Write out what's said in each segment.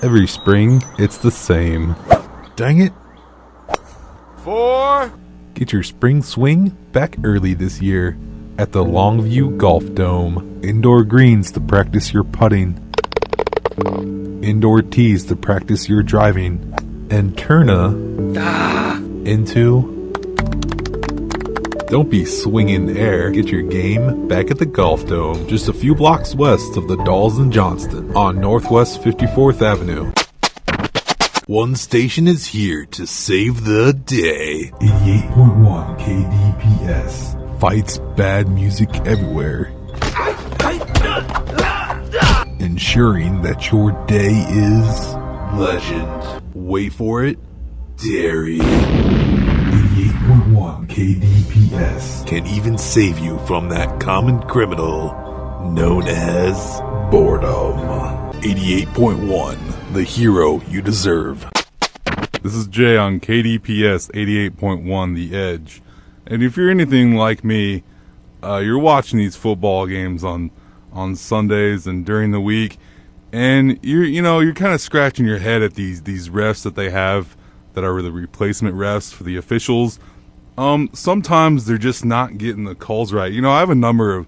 Every spring, it's the same. Dang it. 4. Get your spring swing back early this year at the Longview Golf Dome. Indoor greens to practice your putting. Indoor tees to practice your driving. And Turna into... Don't be swinging air. Get your game back at the Golf Dome, just a few blocks west of the Dolls in Johnston on Northwest 54th Avenue. One station is here to save the day. 88.1 KDPS fights bad music everywhere, ensuring that your day is legend. Wait for it, Dairy. 88.1 KDPS can even save you from that common criminal known as boredom. 88.1, the hero you deserve. This is Jay on KDPS 88.1 The Edge. And if you're anything like me, you're watching these football games on Sundays and during the week, and you're kind of scratching your head at these refs that they have that are the replacement refs for the officials. Sometimes they're just not getting the calls right. I have a number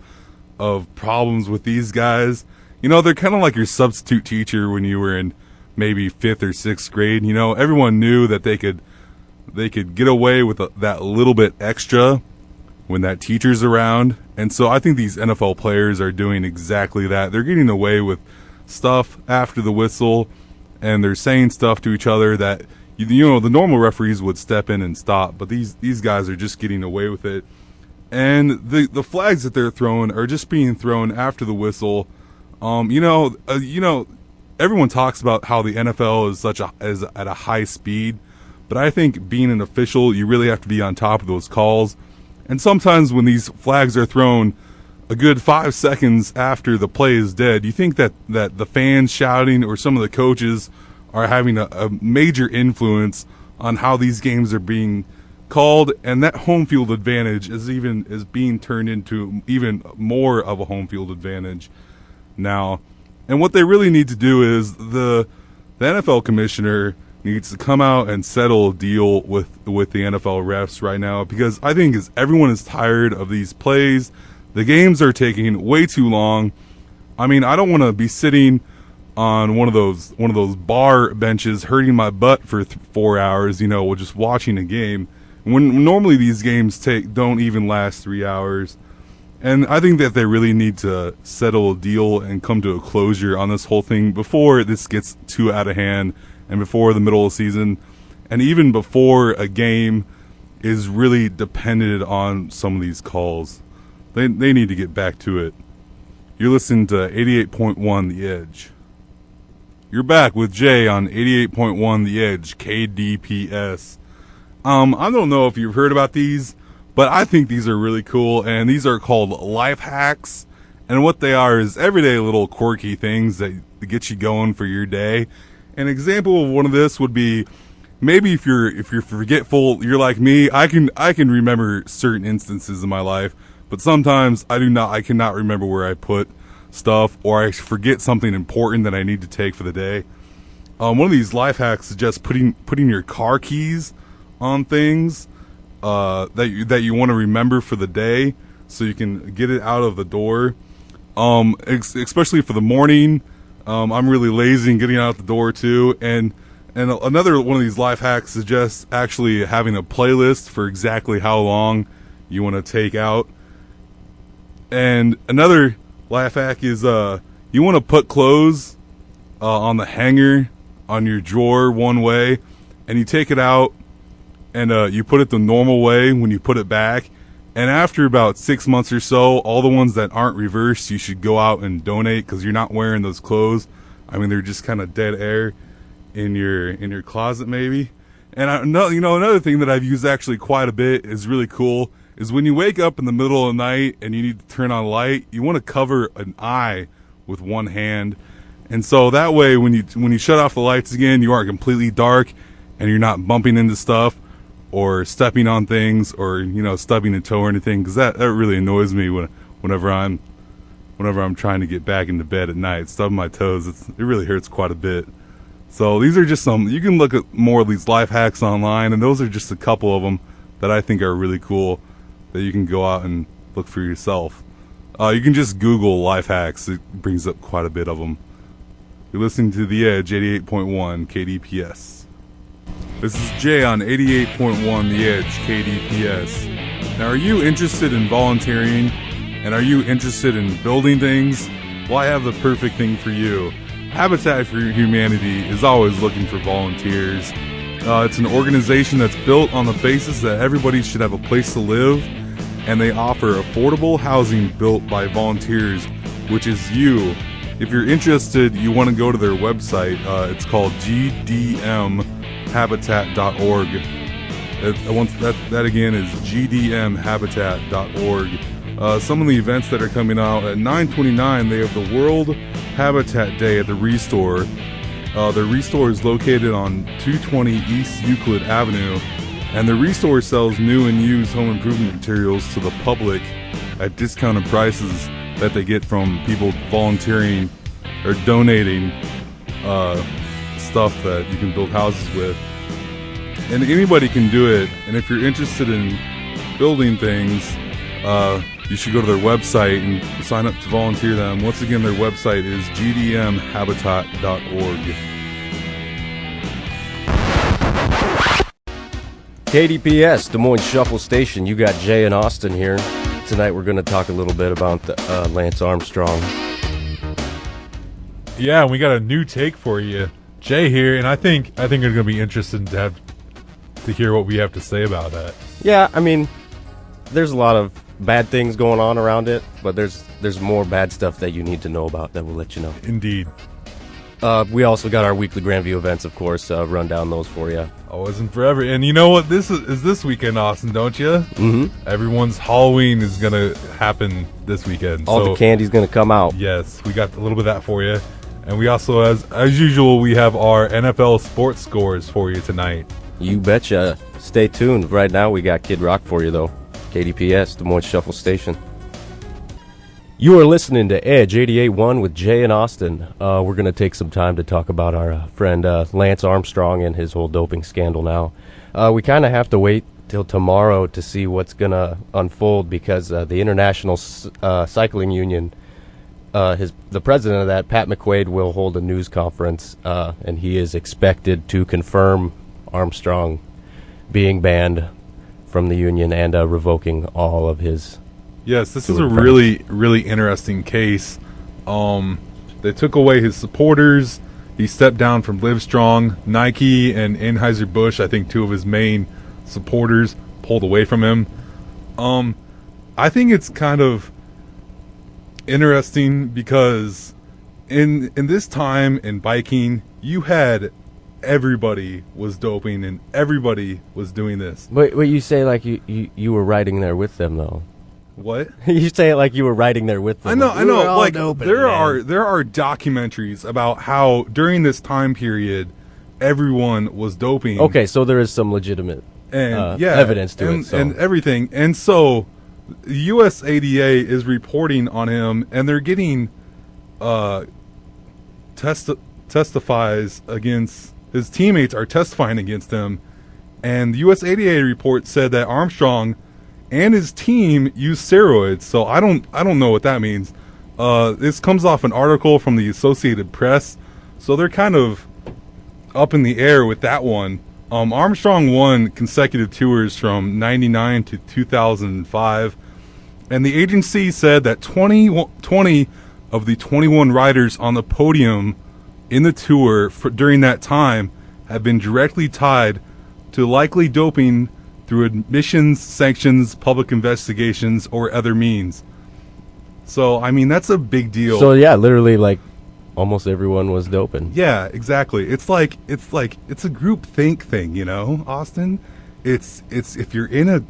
of problems with these guys. They're kind of like your substitute teacher when you were in maybe 5th or 6th grade. Everyone knew that they could get away with that little bit extra when that teacher's around. And so I think these NFL players are doing exactly that. They're getting away with stuff after the whistle, and they're saying stuff to each other that the normal referees would step in and stop, but these guys are just getting away with it. And the flags that they're throwing are just being thrown after the whistle. Everyone talks about how the NFL is at a high speed, but I think being an official, you really have to be on top of those calls. And sometimes when these flags are thrown a good 5 seconds after the play is dead, you think that the fans shouting or some of the coaches are having a major influence on how these games are being called, and that home field advantage is being turned into even more of a home field advantage now. And what they really need to do is the NFL commissioner needs to come out and settle a deal with the NFL refs right now, because I think everyone is tired of these plays. The games are taking way too long. I mean, I don't want to be sitting on one of those bar benches hurting my butt for 4 hours, just watching a game, when normally these games don't even last 3 hours. And I think that they really need to settle a deal and come to a closure on this whole thing before this gets too out of hand, and before the middle of the season, and even before a game is really dependent on some of these calls. They need to get back to it. You're listening to 88.1 The Edge. You're back with Jay on 88.1 The Edge, KDPS. I don't know if you've heard about these, but I think these are really cool, and these are called life hacks. And what they are is everyday little quirky things that get you going for your day. An example of one of this would be, maybe if you're forgetful, you're like me. I can remember certain instances in my life, but sometimes I cannot remember where I put stuff, or I forget something important that I need to take for the day. One of these life hacks is just putting your car keys on things that you want to remember for the day, so you can get it out of the door. Especially for the morning. I'm really lazy in getting out the door too. And another one of these life hacks is just actually having a playlist for exactly how long you want to take out. And another life hack is you want to put clothes on the hanger on your drawer one way, and you take it out and you put it the normal way when you put it back. And after about 6 months or so, all the ones that aren't reversed, you should go out and donate, because you're not wearing those clothes. I mean, they're just kind of dead air in your closet maybe. And another thing that I've used actually quite a bit is really cool, is when you wake up in the middle of the night and you need to turn on a light, you want to cover an eye with one hand. And so that way, when you shut off the lights again, you aren't completely dark, and you're not bumping into stuff or stepping on things, or stubbing a toe or anything, because that really annoys me whenever I'm trying to get back into bed at night. Stubbing my toes, it really hurts quite a bit. So these are just some, you can look at more of these life hacks online, and those are just a couple of them that I think are really cool that you can go out and look for yourself. You can just Google life hacks. It brings up quite a bit of them. You're listening to The Edge 88.1 KDPS. This is Jay on 88.1 The Edge KDPS. Now, are you interested in volunteering? And are you interested in building things? Well, I have the perfect thing for you. Habitat for Humanity is always looking for volunteers. It's an organization that's built on the basis that everybody should have a place to live, and they offer affordable housing built by volunteers, which is you. If you're interested, you want to go to their website. It's called gdmhabitat.org. That again is gdmhabitat.org. Some of the events that are coming out at 9/29, they have the World Habitat Day at the Restore. The Restore is located on 220 East Euclid Avenue, and the Restore sells new and used home improvement materials to the public at discounted prices that they get from people volunteering or donating stuff that you can build houses with. And anybody can do it, and if you're interested in building things, you should go to their website and sign up to volunteer them. Once again, their website is gdmhabitat.org. KDPS, Des Moines Shuffle Station. You got Jay and Austin here. Tonight we're going to talk a little bit about Lance Armstrong. Yeah, we got a new take for you, Jay here, and I think you're going to be interested to hear what we have to say about that. Yeah, I mean, there's a lot of bad things going on around it, but there's more bad stuff that you need to know about that we'll let you know. Indeed. We also got our weekly Grand View events, of course. Run down those for you. Always and forever. And you know what? This is this weekend, Austin, don't you? Mm-hmm. Everyone's Halloween is going to happen this weekend. All the candy's going to come out. Yes, we got a little bit of that for you. And we also, as usual, we have our NFL sports scores for you tonight. You betcha. Stay tuned. Right now, we got Kid Rock for you, though. KDPS, Des Moines Shuffle Station. You are listening to Edge 88.1 with Jay and Austin. We're going to take some time to talk about our friend Lance Armstrong and his whole doping scandal now. We kind of have to wait till tomorrow to see what's going to unfold because the International Cycling Union, the president of that, Pat McQuaid, will hold a news conference, and he is expected to confirm Armstrong being banned from the union and revoking all of his. Yes, this is a really, really interesting case. They took away his supporters. He stepped down from Livestrong. Nike and Anheuser-Busch, I think two of his main supporters, pulled away from him. I think it's kind of interesting because in this time in biking, you had everybody was doping and everybody was doing this. But you say like you were riding there with them, though. What? You say it like you were riding there with them. I know. Like doping, there man. are documentaries about how during this time period, everyone was doping. Okay, so there is some legitimate evidence to it. So. And everything. And so, USADA is reporting on him, and they're getting testifies against his teammates are testifying against him, and the USADA report said that Armstrong and his team use steroids. So I don't know what that means. This comes off an article from the Associated Press, so they're kind of up in the air with that one. Armstrong won consecutive tours from 99 to 2005, and the agency said that 20 of the 21 riders on the podium in the tour during that time have been directly tied to likely doping through admissions, sanctions, public investigations, or other means. So, I mean, that's a big deal. So, yeah, literally, like, almost everyone was doping. Yeah, exactly. It's a group think thing, you know, Austin. It's if you're in a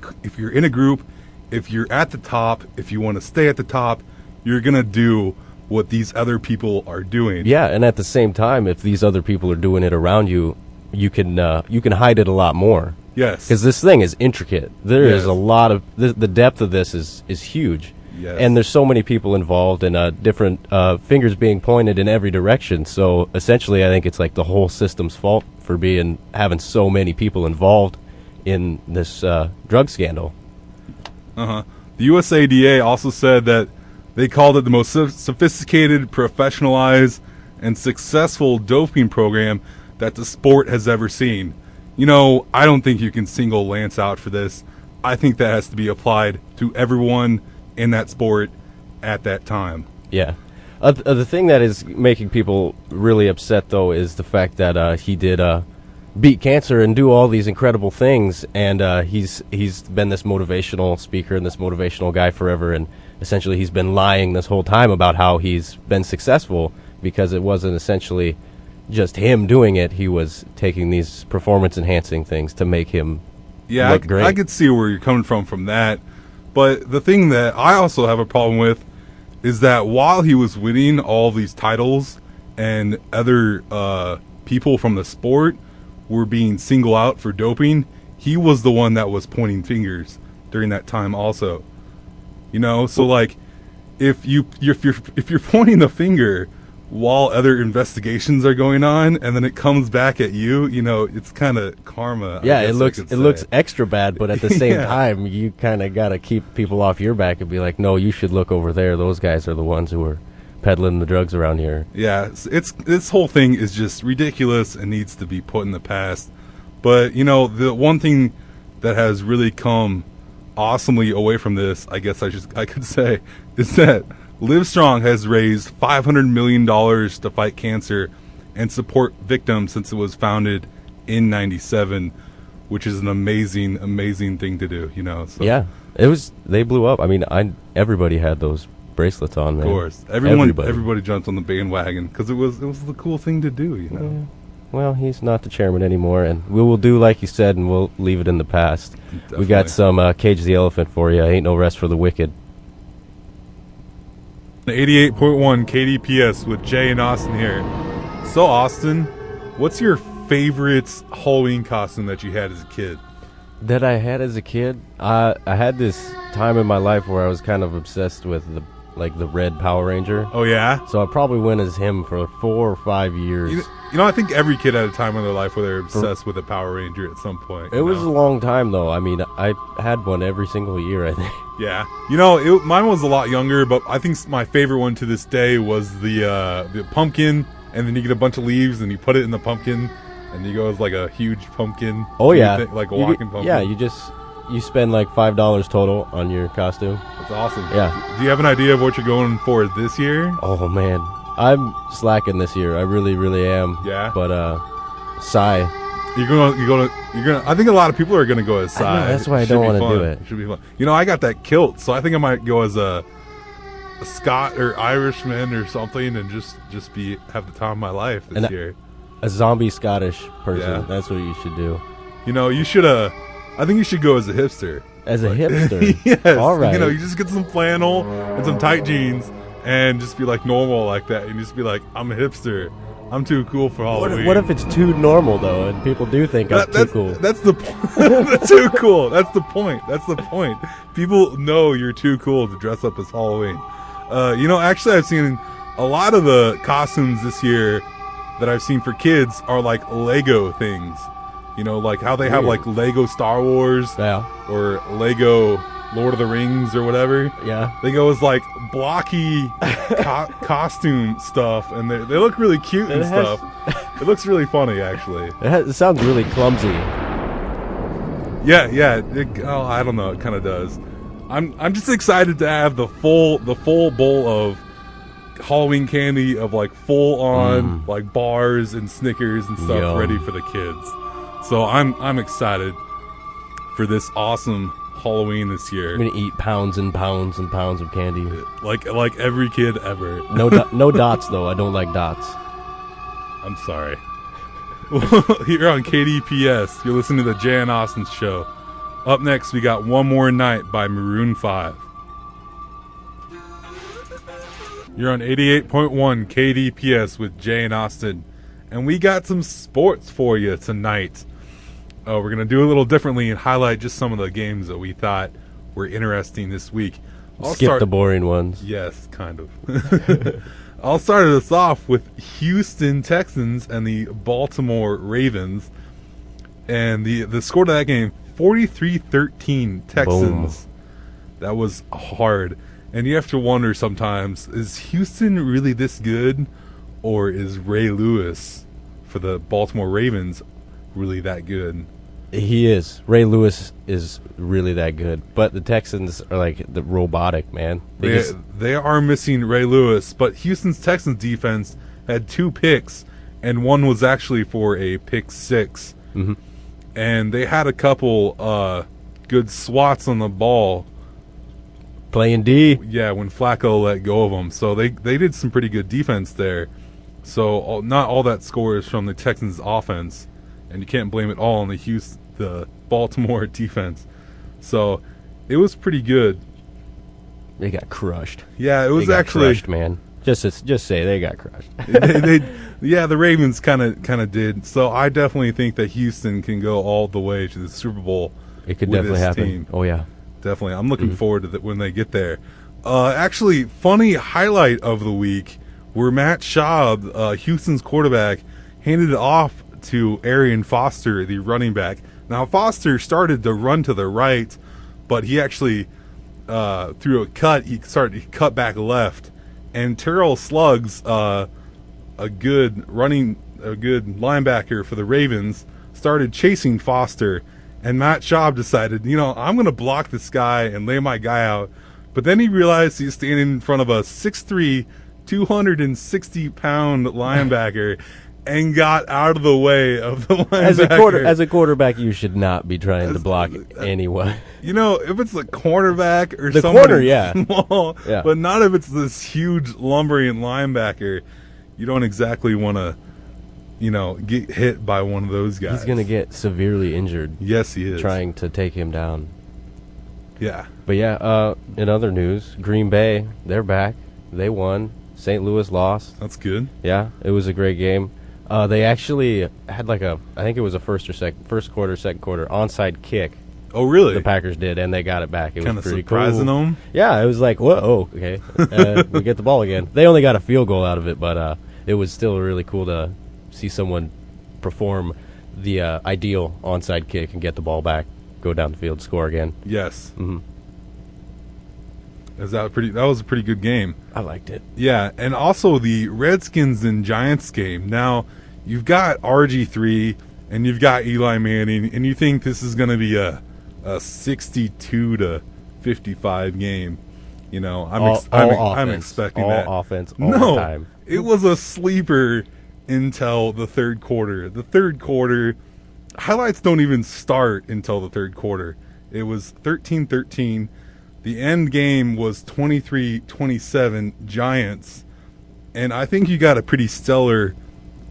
group, if you're at the top, if you want to stay at the top, you're gonna do what these other people are doing. Yeah, and at the same time, if these other people are doing it around you, you can hide it a lot more. Yes. Because this thing is intricate. There is a lot of the depth of this is huge. Yes. And there's so many people involved and different fingers being pointed in every direction. So essentially, I think it's like the whole system's fault for having so many people involved in this drug scandal. The USADA also said that they called it the most sophisticated, professionalized, and successful doping program that the sport has ever seen. You know, I don't think you can single Lance out for this. I think that has to be applied to everyone in that sport at that time. Yeah. The thing that is making people really upset, though, is the fact that he did beat cancer and do all these incredible things, and he's been this motivational speaker and this motivational guy forever, and essentially he's been lying this whole time about how he's been successful, because it wasn't essentially just him doing it. He was taking these performance-enhancing things to make him look great. I could see where you're coming from that. But the thing that I also have a problem with is that while he was winning all these titles and other people from the sport were being singled out for doping, he was the one that was pointing fingers during that time also. You know, so like if you're pointing the finger while other investigations are going on, and then it comes back at you, you know, it's kind of karma. Yeah, it looks extra bad, but at the same time, you kind of got to keep people off your back and be like, no, you should look over there. Those guys are the ones who are peddling the drugs around here. Yeah, it's this whole thing is just ridiculous and needs to be put in the past. But, you know, the one thing that has really come awesomely away from this, I guess I could say, is that Livestrong has raised $500 million to fight cancer and support victims since it was founded in '97, which is an amazing, amazing thing to do. You know. So. Yeah, they blew up. I mean, everybody had those bracelets on. Man. Of course, everybody jumped on the bandwagon because it was the cool thing to do. You know. Yeah. Well, he's not the chairman anymore, and we will do like you said, and we'll leave it in the past. Definitely. We got some Cage the Elephant for you. Ain't no rest for the wicked. 88.1 KDPS with Jay and Austin here. So, Austin, what's your favorite Halloween costume that you had as a kid? That I had as a kid? I had this time in my life where I was kind of obsessed with the red Power Ranger. Oh, yeah? So I probably went as him for 4 or 5 years. You know, I think every kid had a time in their life where they're obsessed with a Power Ranger at some point. It was a long time, though. I mean, I had one every single year, I think. Yeah. You know, mine was a lot younger, but I think my favorite one to this day was the pumpkin, and then you get a bunch of leaves, and you put it in the pumpkin, and you go as like a huge pumpkin. Oh, yeah. Like a walking pumpkin. Yeah, you spend like $5 total on your costume. That's awesome. Yeah. Do you have an idea of what you're going for this year? Oh, man. I'm slacking this year. I really, really am. Yeah. But Psy. You're gonna. I think a lot of people are gonna go as Psy. I know, that's why I don't want to do it. It should be fun. You know, I got that kilt, so I think I might go as a Scot or Irishman or something, and just have the time of my life this year. A zombie Scottish person. Yeah. That's what you should do. You know, you should. I think you should go as a hipster. As a hipster. Yes. All right. You know, you just get some flannel and some tight jeans, and just be like normal like that, and just be like, I'm a hipster. I'm too cool for Halloween. What if it's too normal, though, and people do think I'm too cool? That's the point. Too cool. That's the point. That's the point. People know you're too cool to dress up as Halloween. You know, actually, I've seen a lot of the costumes this year that I've seen for kids are like Lego things. You know, like how they have like Lego Star Wars or Lego Lord of the Rings or whatever. Yeah. They go as like blocky costume stuff, and they look really cute and stuff. It looks really funny, actually. It sounds really clumsy. Yeah. I don't know. It kind of does. I'm just excited to have the full bowl of Halloween candy, of like full on like bars and Snickers and stuff ready for the kids. So I'm excited for this awesome Halloween this year. I'm gonna eat pounds and pounds and pounds of candy. Like every kid ever. No dots though. I don't like dots. I'm sorry. Here on KDPS, you're listening to the Jay and Austin Show. Up next, we got One More Night by Maroon 5. You're on 88.1 KDPS with Jay and Austin, and we got some sports for you tonight. We're going to do a little differently and highlight just some of the games that we thought were interesting this week. Skip the boring ones. Yes, kind of. I'll start us off with Houston Texans and the Baltimore Ravens. And the score to that game, 43-13 Texans. Boom. That was hard. And you have to wonder sometimes, is Houston really this good? Or is Ray Lewis for the Baltimore Ravens really that good? He is. Ray Lewis is really that good. But the Texans are like the robotic, man. They are missing Ray Lewis, but Houston's Texans defense had 2 picks, and one was actually for a pick 6. Mm-hmm. And they had a couple good swats on the ball. Playing D. Yeah, when Flacco let go of them. So they did some pretty good defense there. So not all that score is from the Texans offense, and you can't blame it all on the Baltimore defense. So it was pretty good. They got crushed. Yeah, it was actually crushed, man. Just say they got crushed. Yeah, the Ravens kind of did. So I definitely think that Houston can go all the way to the Super Bowl. It could definitely happen. Team. Oh yeah, definitely. I'm looking forward to that when they get there. Actually, funny highlight of the week where Matt Schaub, Houston's quarterback, handed it off to Arian Foster, the running back. Now Foster started to run to the right, but he actually through a cut. He cut back left. And Terrell Suggs, a good linebacker for the Ravens, started chasing Foster. And Matt Schaub decided, I'm going to block this guy and lay my guy out. But then he realized he's standing in front of a 6'3", 260-pound linebacker and got out of the way of the linebacker. As a quarterback, you should not be trying to block anyone. If it's a cornerback or the somebody corner, yeah. small, yeah. But not if it's this huge lumbering linebacker. You don't exactly want to, get hit by one of those guys. He's going to get severely injured. Yes, he is. Trying to take him down. Yeah. But yeah, in other news, Green Bay, they're back. They won. St. Louis lost. That's good. Yeah, it was a great game. They actually had I think it was a first quarter, second quarter onside kick. Oh, really? The Packers did, and they got it back. It was pretty surprising cool. them. Yeah, it was like, whoa, okay, we get the ball again. They only got a field goal out of it, but it was still really cool to see someone perform the ideal onside kick and get the ball back, go down the field, score again. Yes. Mm-hmm. That was a pretty good game. I liked it. Yeah, and also the Redskins and Giants game. Now, you've got RG3 and you've got Eli Manning, and you think this is going to be a 62-55 game. I'm expecting that. All offense, all the time. It was a sleeper until the third quarter. The third quarter, highlights don't even start until the third quarter. It was 13-13. The end game was 23-27 Giants. And I think you got a pretty stellar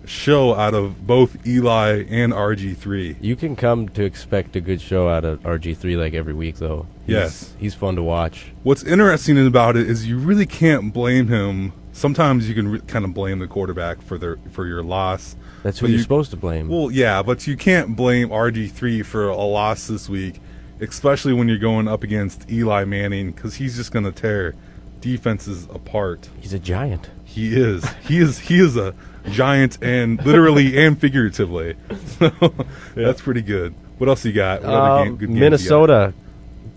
show out of both Eli and RG3. You can come to expect a good show out of RG3 like every week, though. He's fun to watch. What's interesting about it is you really can't blame him. Sometimes you can kind of blame the quarterback for your loss. That's who you're supposed to blame. Well, yeah, but you can't blame RG3 for a loss this week, especially when you're going up against Eli Manning, because he's just going to tear defenses apart. He's a giant. He is. He is a giant, and literally and figuratively. So that's pretty good. What else you got? What other good games Minnesota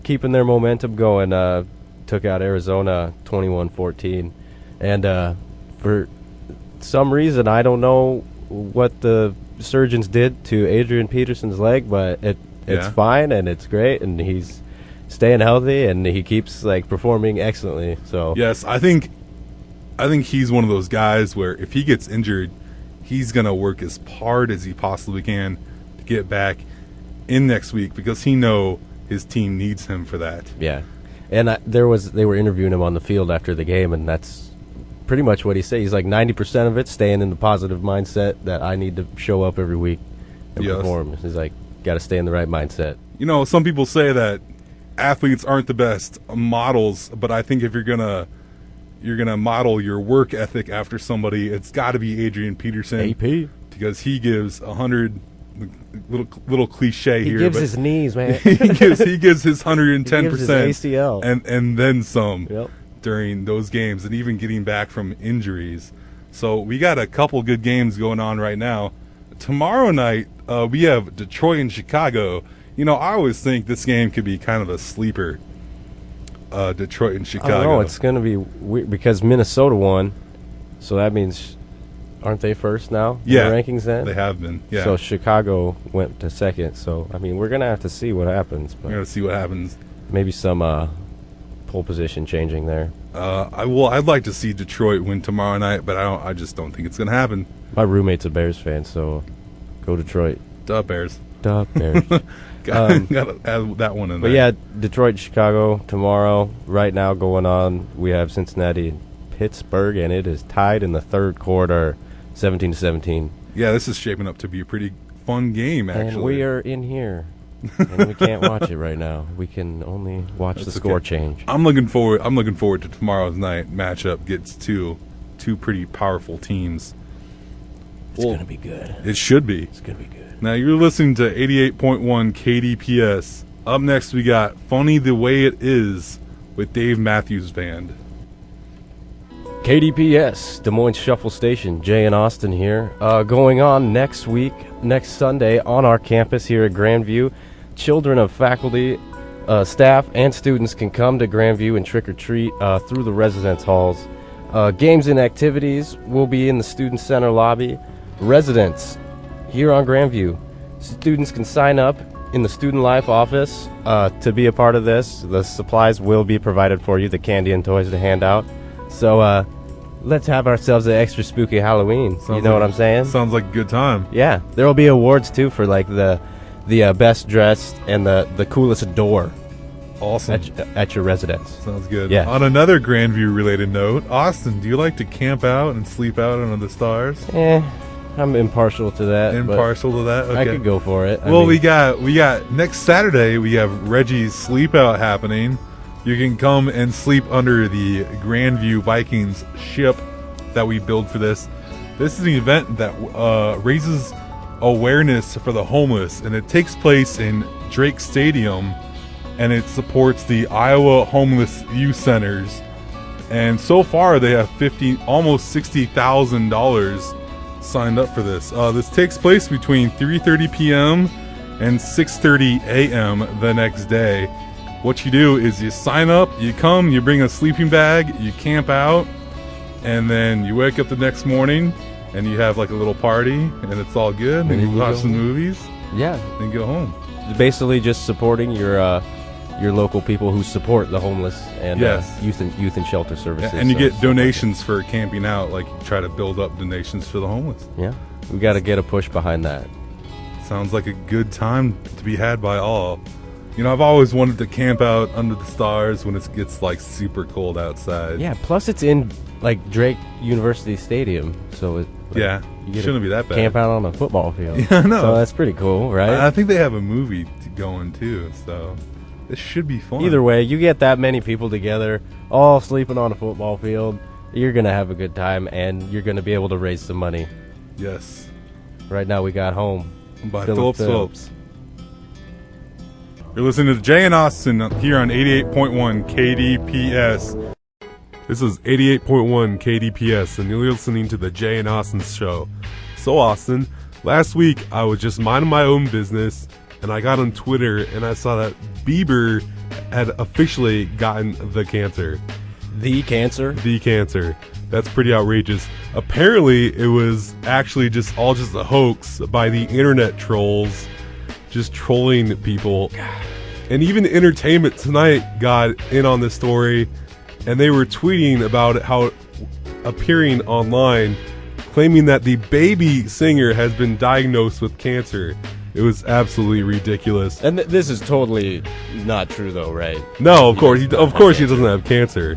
keeping their momentum going. Took out Arizona 21-14, and for some reason I don't know what the surgeons did to Adrian Peterson's leg, but it's fine and it's great, and he's staying healthy and he keeps performing excellently. So yes, I think he's one of those guys where if he gets injured, he's gonna work as hard as he possibly can to get back in next week, because he know his team needs him for that. Yeah, and they were interviewing him on the field after the game, and that's pretty much what he said. He's like 90% of it staying in the positive mindset that I need to show up every week and perform. He's like, got to stay in the right mindset. Some people say that athletes aren't the best models, but I think if you're gonna model your work ethic after somebody, it's got to be Adrian Peterson. AP, because he gives 100 little cliche He here. gives but his knees, man. he gives his 110%. He gives his ACL. And then some Yep. during those games, and even getting back from injuries. So we got a couple good games going on right now. Tomorrow night, we have Detroit and Chicago. I always think this game could be kind of a sleeper. Detroit and Chicago. I don't know. It's going to be weird because Minnesota won, so that means, aren't they first now in the rankings then? They have been, yeah. So Chicago went to second. So, I mean, we're going to have to see what happens. But We're going to see what happens. maybe some pole position changing there. I'd like to see Detroit win tomorrow night, but I just don't think it's going to happen. My roommate's a Bears fan, so go Detroit. Duh, Bears. Duh, Bears. Got to add that one in But there. yeah, Detroit, Chicago tomorrow. Right now going on, we have Cincinnati and Pittsburgh, and it is tied in the third quarter, 17-17. Yeah, this is shaping up to be a pretty fun game, actually. And we are in here, and we can't watch it right now. We can only watch the score change. I'm looking forward to tomorrow's night matchup. Gets two pretty powerful teams. It's going to be good. It should be. It's going to be good. Now you're listening to 88.1 KDPS. Up next we got Funny the Way It Is with Dave Matthews Band. KDPS, Des Moines Shuffle Station, Jay and Austin here. Going on next Sunday on our campus here at Grand View. Children of faculty, staff, and students can come to Grand View and trick or treat through the residence halls. Games and activities will be in the Student Center lobby. Residents here on Grand View, students can sign up in the Student Life office to be a part of this. The supplies will be provided for you, the candy and toys to hand out. So let's have ourselves an extra spooky Halloween. You know what I'm saying? Sounds like a good time. Yeah, there will be awards too for like the best dressed and the coolest door. Awesome. At your residence. Sounds good. Yeah. On another Grandview related note, Austin, do you like to camp out and sleep out under the stars? I'm impartial to that. Impartial to that? Okay. I could go for it. Well, we got next Saturday we have Reggie's Sleep Out happening. You can come and sleep under the Grand View Vikings ship that we build for this. This is an event that raises awareness for the homeless, and it takes place in Drake Stadium, and it supports the Iowa Homeless Youth Centers. And so far they have almost $60,000 signed up for this. This takes place between 3:30 p.m. and 6:30 a.m. the next day. What you do is you sign up, you come, you bring a sleeping bag, you camp out, and then you wake up the next morning and you have like a little party, and it's all good, and you watch some movies, Yeah. and go home. Basically just supporting your local people who support the homeless and Yes. youth and shelter services. And you So get stuff like donations for camping out, like you try to build up donations for the homeless. that. Yeah. We got to get a push behind that. Sounds like a good time to be had by all. I've always wanted to camp out under the stars when it gets like super cold outside. Yeah, plus it's in like Drake University Stadium, so it Yeah, you get shouldn't to be that bad. camp out on a football field. Yeah, I know. So that's pretty cool, right? I think they have a movie going too, so this should be fun. Either way, you get that many people together, all sleeping on a football field, you're going to have a good time, and you're going to be able to raise some money. Yes. Right now we got Home By Philip Phillips. You're listening to Jay and Austin here on 88.1 KDPS. This is 88.1 KDPS, and you're listening to the Jay and Austin show. So, Austin, last week I was just minding my own business, and I got on Twitter and I saw that Bieber had officially gotten the cancer. The cancer? The cancer. That's pretty outrageous. Apparently, it was actually just a hoax by the internet trolls, just trolling people. And even Entertainment Tonight got in on this story, and they were tweeting about how appearing online, claiming that the baby singer has been diagnosed with cancer. It was absolutely ridiculous. And this is totally not true, though, right? No, of course he doesn't have cancer.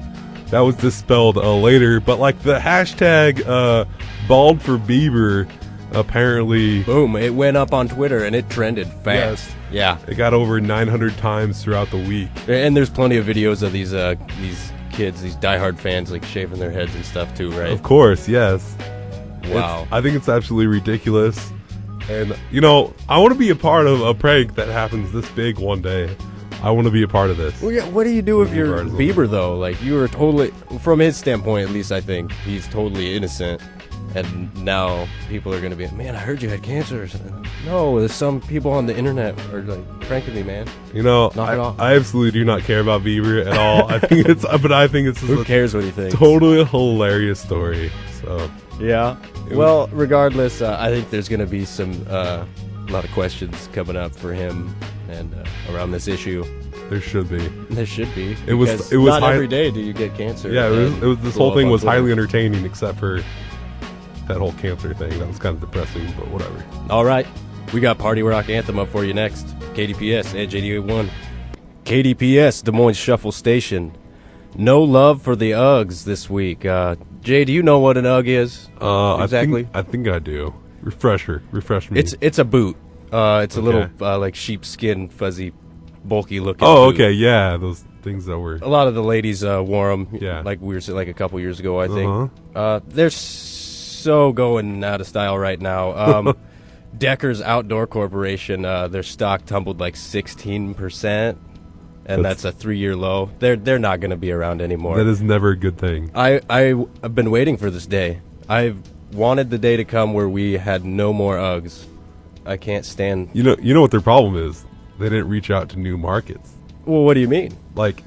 That was dispelled later, but like the hashtag bald for Bieber apparently Boom, it went up on Twitter and it trended fast. Yes. Yeah. It got over 900 times throughout the week. And there's plenty of videos of these kids, these diehard fans, like shaving their heads and stuff too, right? Of course, yes. Wow. I think it's absolutely ridiculous. And, I want to be a part of a prank that happens this big one day. I want to be a part of this. Well, yeah, what do you do if you're Bieber, though? Like, you were totally, from his standpoint, at least I think, he's totally innocent. And now people are going to be, man, I heard you had cancer. No, there's some people on the internet are like pranking me, man. I absolutely do not care about Bieber at all. I think it's Who cares what he thinks? Totally hilarious story. So yeah. Well, regardless, I think there's going to be a lot of questions coming up for him and around this issue. There should be. There should be. It was not every day do you get cancer. Yeah, it was. This whole thing was highly entertaining, except for that whole cancer thing. That was kind of depressing, but whatever. All right, we got Party Rock Anthem up for you next. KDPS, Edge 88.1. KDPS, Des Moines Shuffle Station. No love for the Uggs this week. Jay, do you know what an Ugg is? Exactly. I think I do. Refresh me. It's a boot. It's a little like sheepskin, fuzzy, bulky looking. Oh, boot. okay, yeah, those things that were. A lot of the ladies wore them. Yeah. Like we were like a couple years ago, I think. They're so going out of style right now. Decker's Outdoor Corporation, their stock tumbled like 16%, and that's a 3-year low. They're not going to be around anymore. That is never a good thing. I've been waiting for this day. I've wanted the day to come where we had no more Uggs. I can't stand. You know what their problem is? They didn't reach out to new markets. Well, what do you mean? Like,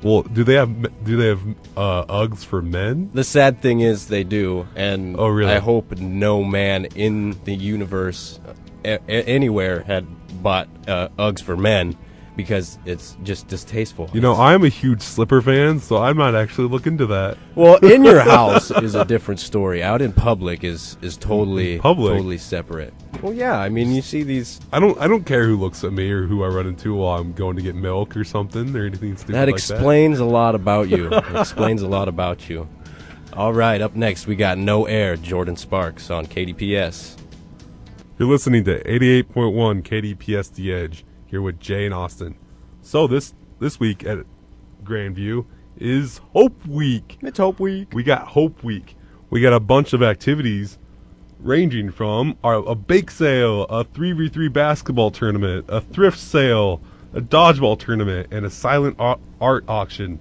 well, do they have Uggs for men? The sad thing is they do, and oh, really? I hope no man in the universe anywhere had bought Uggs for men, because it's just distasteful. I'm a huge slipper fan, so I might actually look into that. Well, in your house is a different story. Out in public is totally separate. Well, yeah, I mean, you see these. I don't care who looks at me or who I run into while I'm going to get milk or something or anything stupid that like explains a lot about you. It explains a lot about you. All right, up next we got No Air, Jordan Sparks on KDPS. You're listening to 88.1 KDPS The Edge. Here with Jay and Austin. So this week at Grand View is Hope Week. It's Hope Week. We got Hope Week. We got a bunch of activities ranging from a bake sale, a 3v3 basketball tournament, a thrift sale, a dodgeball tournament, and a silent art auction.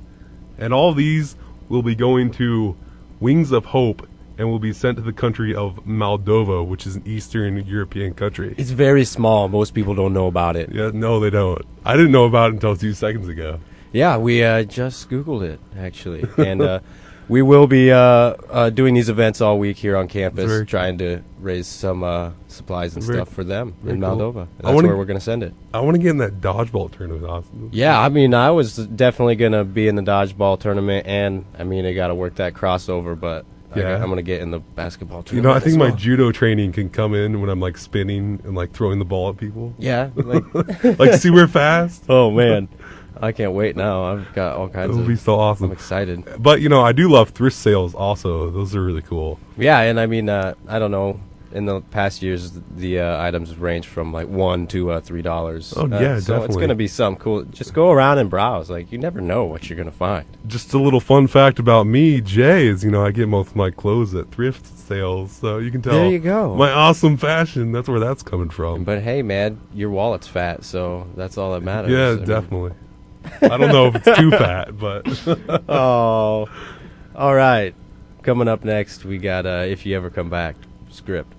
And all these will be going to Wings of Hope and will be sent to the country of Moldova, which is an Eastern European country. It's very small. Most people don't know about it. Yeah, no, they don't. I didn't know about it until 2 seconds ago. Yeah, we just Googled it, actually. And we will be doing these events all week here on campus, trying to raise some supplies and stuff for them in Moldova. That's where we're going to send it. I want to get in that dodgeball tournament, Austin. Yeah, I mean, I was definitely going to be in the dodgeball tournament, and, I mean, I got to work that crossover, but I'm going to get in the basketball tournament. I think my judo training can come in when I'm, like, spinning and, like, throwing the ball at people. Yeah. Like super fast. Oh, man. I can't wait now. I've got all kinds of... It'll be so awesome. I'm excited. But, I do love thrift sales also. Those are really cool. Yeah, and I mean, I don't know. In the past years, the items range from like $1 to $3. Oh, yeah, so definitely. It's going to be something cool. Just go around and browse. Like, you never know what you're going to find. Just a little fun fact about me, Jay, is, I get most of my clothes at thrift sales. So you can tell. There you go. My awesome fashion, that's where that's coming from. But hey, man, your wallet's fat, so that's all that matters. Yeah, definitely. I don't know if it's too fat, but... Oh. All right. Coming up next, we got If You Ever Come Back script.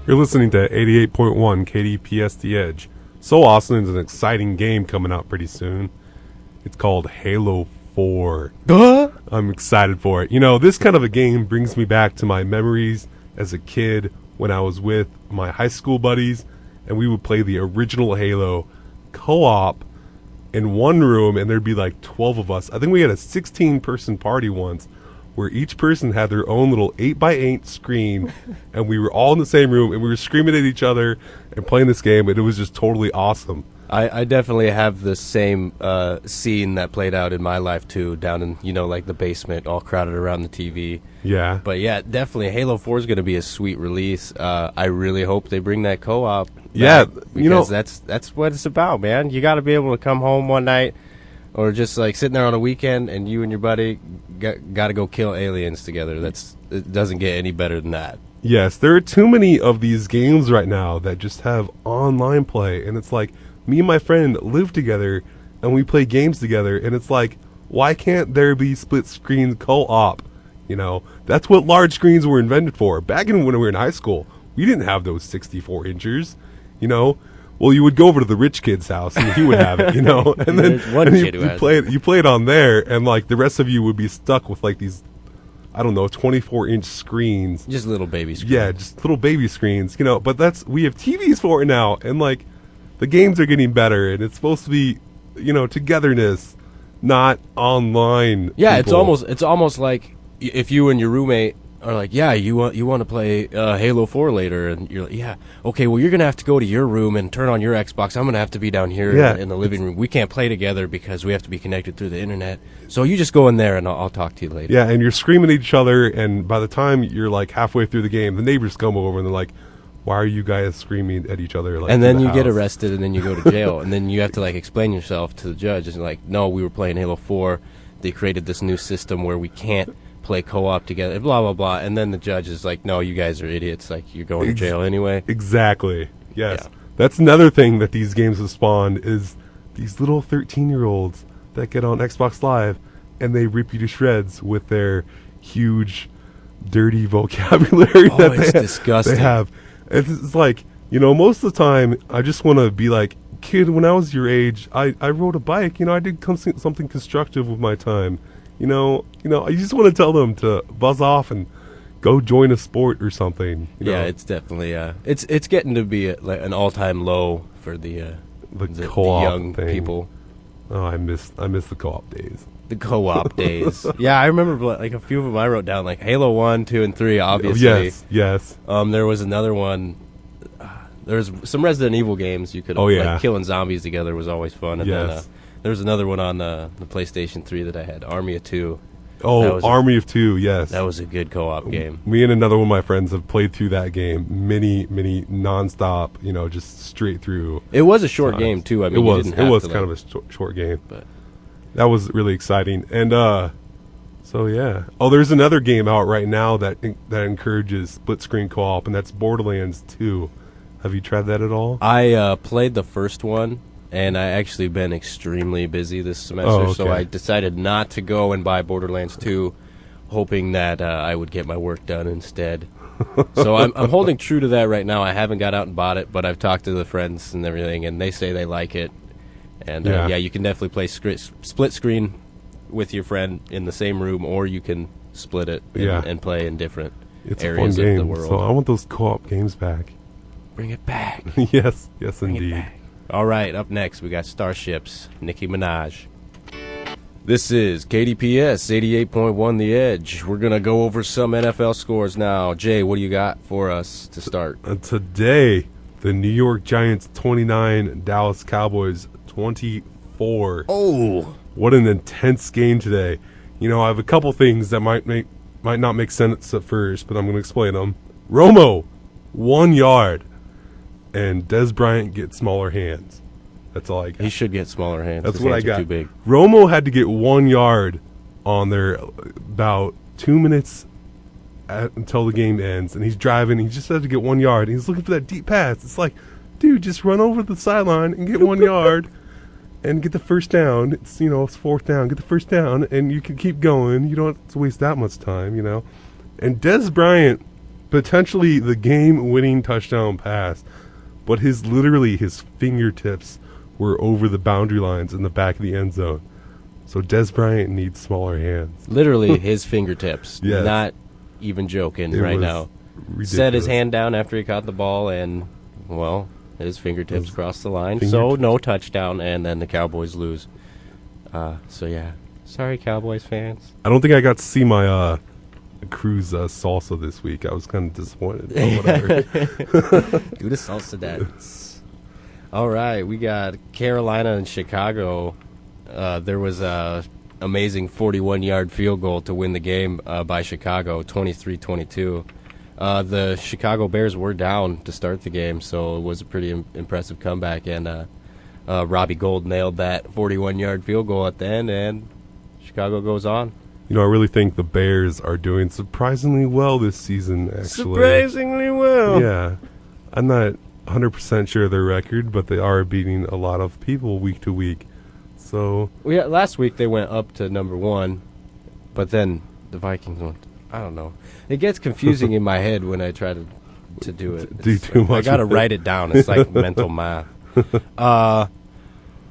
You're listening to 88.1 KDPS The Edge. So Austin, there's an exciting game coming out pretty soon. It's called Halo 4. I'm excited for it. This kind of a game brings me back to my memories as a kid when I was with my high school buddies, and we would play the original Halo co-op in one room, and there'd be like 12 of us. I think we had a 16-person party once, where each person had their own little 8x8 screen, and we were all in the same room, and we were screaming at each other and playing this game, and it was just totally awesome. I definitely have the same scene that played out in my life, too, down in, like the basement, all crowded around the TV. Yeah. But, yeah, definitely, Halo 4 is going to be a sweet release. I really hope they bring that co-op back, yeah, because that's what it's about, man. You got to be able to come home one night, or just, like, sitting there on a weekend, and you and your buddy got to go kill aliens together. It doesn't get any better than that. Yes, there are too many of these games right now that just have online play, and it's like me and my friend live together and we play games together, and it's like, why can't there be split screen co-op? You know, that's what large screens were invented for. Back when we were in high school, we didn't have those 64 inchers, you know. Well, you would go over to the rich kid's house and he would have it, you know, and then There's one kid who has it. you play it on there, and like the rest of you would be stuck with like these, I don't know, 24-inch screens. Just little baby screens. Yeah, just little baby screens, you know. But we have TVs for it now, and like the games are getting better, and it's supposed to be, you know, togetherness, not online. Yeah, people. it's almost like if you and your roommate are like, yeah, you want to play Halo 4 later, and you're like, yeah, okay, well, you're gonna have to go to your room and turn on your Xbox. I'm gonna have to be down here in the living room. We can't play together because we have to be connected through the internet. So you just go in there, and I'll talk to you later. Yeah, and you're screaming at each other, and by the time you're like halfway through the game, the neighbors come over and they're like, "Why are you guys screaming at each other?" Like, and then in the you get house? arrested, and then you go to jail, and then you have to like explain yourself to the judge. And like, no, we were playing Halo 4. They created this new system where we can't play co-op together, blah blah blah. And then the judge is like, no, you guys are idiots. Like, you're going to jail anyway. Exactly. Yes. Yeah. That's another thing that these games have spawned is these little 13-year-olds that get on Xbox Live and they rip you to shreds with their huge, dirty vocabulary that it's disgusting. they have. It's like, you know, most of the time I just want to be like, kid, when I was your age, I rode a bike. You know, I did something constructive with my time. You know, I just want to tell them to buzz off and go join a sport or something. You know? It's definitely it's getting to be like an all-time low for the co-op young thing. people. Oh, I miss the co-op days. The co-op days. Yeah, I remember like a few of them I wrote down, like Halo 1, 2, and 3, obviously. Yes. There was another one. There was some Resident Evil games you could. Oh, yeah. Like killing zombies together was always fun. And Yes. then there was another one on the PlayStation 3 that I had, Army of Two. Oh, Army of Two, yes. That was a good co-op game. Me and another one of my friends have played through that game many nonstop, you know, just straight through. It was a short times. game, too. I mean, it was. you didn't have to, kind of a short game. But That was really exciting. And so yeah. Oh, there's another game out right now that encourages split screen co-op, and that's Borderlands 2. Have you tried that at all? I played the first one, and I actually been extremely busy this semester, so I decided not to go and buy Borderlands 2, hoping that I would get my work done instead. So I'm holding true to that right now. I haven't got out and bought it, but I've talked to the friends and everything, and they say they like it. And you can definitely play split screen with your friend in the same room, or you can split it and play in different areas a fun game. of the world. So I want those co-op games back. Bring it back. Yes, Bring indeed. it back. All right, up next we got Starships, Nicki Minaj. This is KDPS 88.1 The Edge. We're going to go over some NFL scores now. Jay, what do you got for us to start? Today, the New York Giants 29, Dallas Cowboys 24. Oh, What an intense game today. You know, I have a couple things that might not make sense at first, but I'm going to explain them. Romo, 1 yard. And Des Bryant gets smaller hands. That's all I got. he should get smaller hands. That's His what I hands are got. Too big. Romo had to get 1 yard on there about 2 minutes until the game ends, and he's driving. He just had to get 1 yard. And he's looking for that deep pass. It's like, dude, just run over the sideline and get 1 yard and get the first down. It's, you know, it's fourth down. Get the first down, and you can keep going. You don't have to waste that much time, you know. And Des Bryant, potentially the game-winning touchdown pass, but his fingertips were over the boundary lines in the back of the end zone. So Des Bryant needs smaller hands. Literally his fingertips. Yes. Not even joking It right was now. ridiculous. Set his hand down after he caught the ball, and, well, his fingertips crossed the line. So fingertips. no touchdown, and then the Cowboys lose. So, yeah. Sorry, Cowboys fans. I don't think I got to see my cruise salsa this week. I was kind of disappointed. But whatever. Do the salsa dance. All right, we got Carolina and Chicago. There was a amazing 41-yard field goal to win the game by Chicago, 23-22. The Chicago Bears were down to start the game, so it was a pretty impressive comeback. And Robbie Gould nailed that 41-yard field goal at the end, and Chicago goes on. I really think the Bears are doing surprisingly well this season, actually. Surprisingly well. Yeah. I'm not 100% sure of their record, but they are beating a lot of people week to week. So last week they went up to number 1, but then the Vikings went. I don't know. It gets confusing in my head when I try to do it. Do too much. I got to write it down. It's like mental math.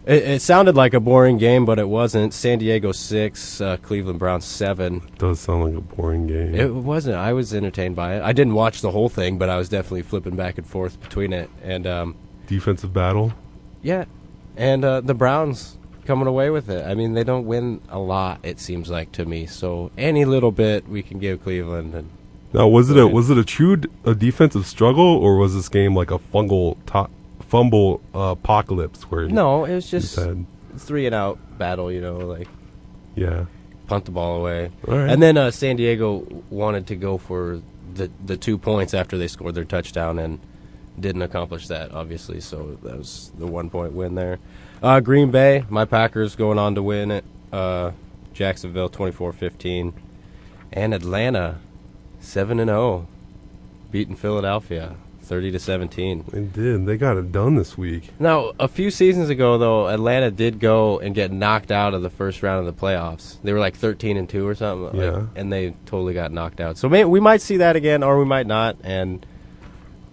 It sounded like a boring game, but it wasn't. San Diego 6, Cleveland Browns 7. Does sound like a boring game. It wasn't. I was entertained by it. I didn't watch the whole thing, but I was definitely flipping back and forth between it. And Defensive battle. yeah, and the Browns coming away with it. I mean, they don't win a lot, it seems like to me. So any little bit we can give Cleveland. And Now, was it a true defensive struggle, or was this game like a fumble apocalypse where? No, it was just 3-and-out battle. Like yeah, punt the ball away. All right. And then San Diego wanted to go for the 2 points after they scored their touchdown and didn't accomplish that, obviously. So that was the 1-point win there. Green Bay, my Packers going on to win it. Jacksonville 24-15, and Atlanta 7-0, beating Philadelphia 30-17. they did. They got it done this week. Now, a few seasons ago, though, Atlanta did go and get knocked out of the first round of the playoffs. They were like 13-2 or something, Yeah. and they totally got knocked out. So we might see that again, or we might not, and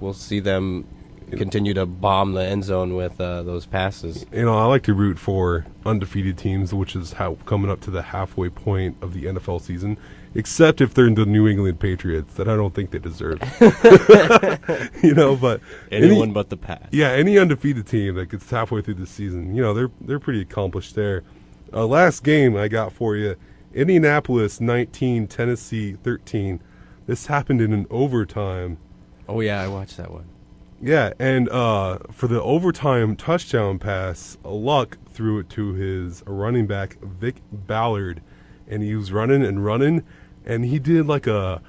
we'll see them continue to bomb the end zone with those passes. I like to root for undefeated teams, which is how coming up to the halfway point of the NFL season, except if they're the New England Patriots, that I don't think they deserve. But Anyone but the Pats. Yeah, any undefeated team that gets halfway through the season, they're pretty accomplished there. Last game I got for you, Indianapolis 19, Tennessee 13. This happened in an overtime. Oh, yeah, I watched that one. Yeah, and for the overtime touchdown pass, Luck threw it to his running back, Vic Ballard, and he was running, and he did like a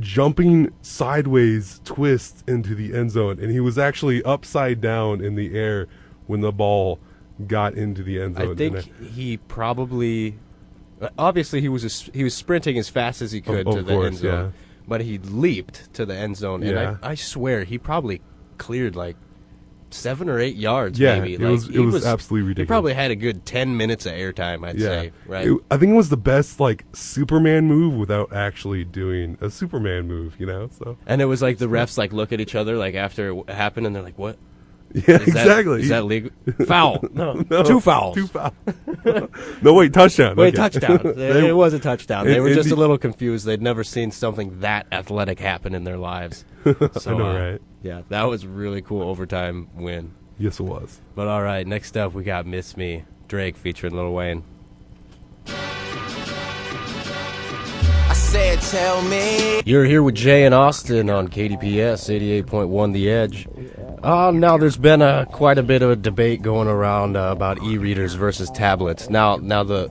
jumping sideways twist into the end zone, and he was actually upside down in the air when the ball got into the end zone. I think he probably, obviously he was sprinting as fast as he could to the end zone. Yeah. But he leaped to the end zone, and Yeah. I swear he probably cleared like 7 or 8 yards. Yeah, maybe. it was absolutely ridiculous. He probably had a good 10 minutes of airtime, I'd say. Right? I think it was the best Superman move without actually doing a Superman move. So. And it was like the refs look at each other after it happened, and they're like, "What? Yeah, exactly. Is that legal? Foul? No, 2 fouls. 2 fouls. No, wait, touchdown. Wait, Okay. touchdown. It was a touchdown. They were just a Indy- little confused. They'd never seen something that athletic happen in their lives. So, I know, right? Yeah, that was a really cool overtime win. Yes, it was. But all right, next up we got Miss Me, Drake featuring Lil Wayne. I said, tell me. You're here with Jay and Austin on KDPS 88.1 The Edge. Now there's been quite a bit of a debate going around about e-readers versus tablets. Now the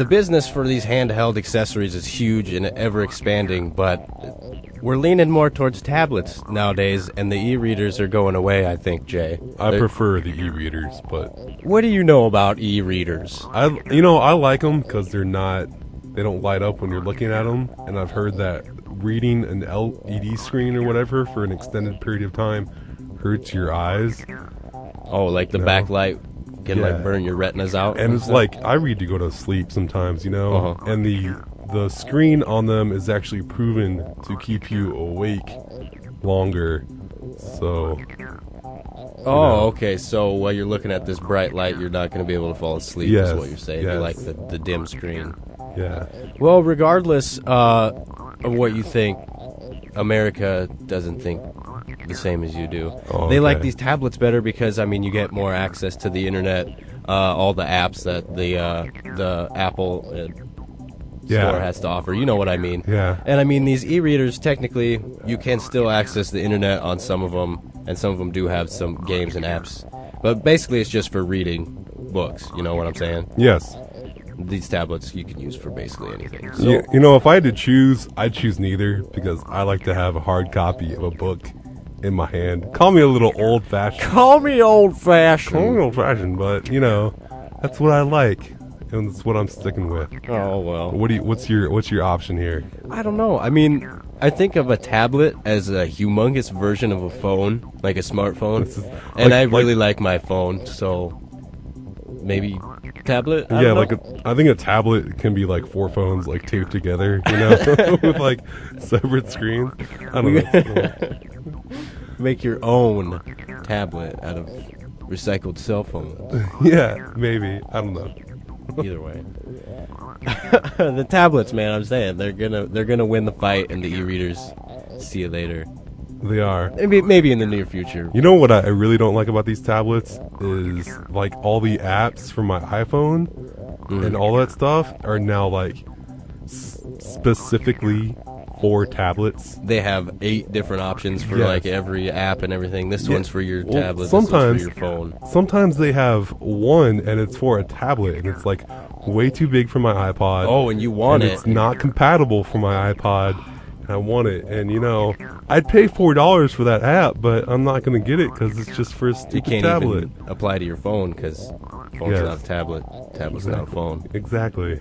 business for these handheld accessories is huge and ever expanding, but we're leaning more towards tablets nowadays, and the e-readers are going away, I think, Jay. I prefer the e-readers, but What do you know about e-readers? I like them because they don't light up when you're looking at them, and I've heard that reading an LED screen or whatever for an extended period of time hurts your eyes. Oh, like the backlight can burn your retinas out? And it's I read to go to sleep sometimes, Uh-huh. and the screen on them is actually proven to keep you awake longer. So Oh, okay. So while you're looking at this bright light, you're not going to be able to fall asleep, is Yes, what you're saying. yes. You like the dim screen. yeah, Well, regardless of what you think, America doesn't think the same as you do. Oh, They like okay. these tablets better because, you get more access to the internet, all the apps that the Apple store has to offer. You know what I mean? Yeah. And these e-readers, technically, you can still access the internet on some of them, and some of them do have some games and apps. But basically, it's just for reading books. You know what I'm saying? yes. These tablets you can use for basically anything. So, If I had to choose, I'd choose neither because I like to have a hard copy of a book in my hand. Call me a little old-fashioned. call me old-fashioned. Call me old-fashioned, but, that's what I like. and that's what I'm sticking with. Oh well. What's your option here? I don't know. I mean, I think of a tablet as a humongous version of a phone, like a smartphone, and I really like my phone, so maybe tablet. I don't know. I think a tablet can be like 4 phones like taped together, you know, with like separate screens. I don't know. Make your own tablet out of recycled cell phone. Yeah, maybe. I don't know. Either way, the tablets, man. I'm saying they're gonna win the fight, and the e-readers. See you later. They are. Maybe in the near future. You know what I really don't like about these tablets is like all the apps from my iPhone and all that stuff are now like specifically for tablets. They have 8 different options for like every app and everything. This one's for your tablet. Sometimes, this one's for your phone. Sometimes they have one and it's for a tablet and it's like way too big for my iPod. Oh, and you want it. It's not compatible for my iPod. I want it, and you know, I'd pay $4 for that app, but I'm not going to get it because it's just for a stupid tablet. You can't tablet. even apply to your phone because phone's not a tablet. Tablet's not a phone. Exactly.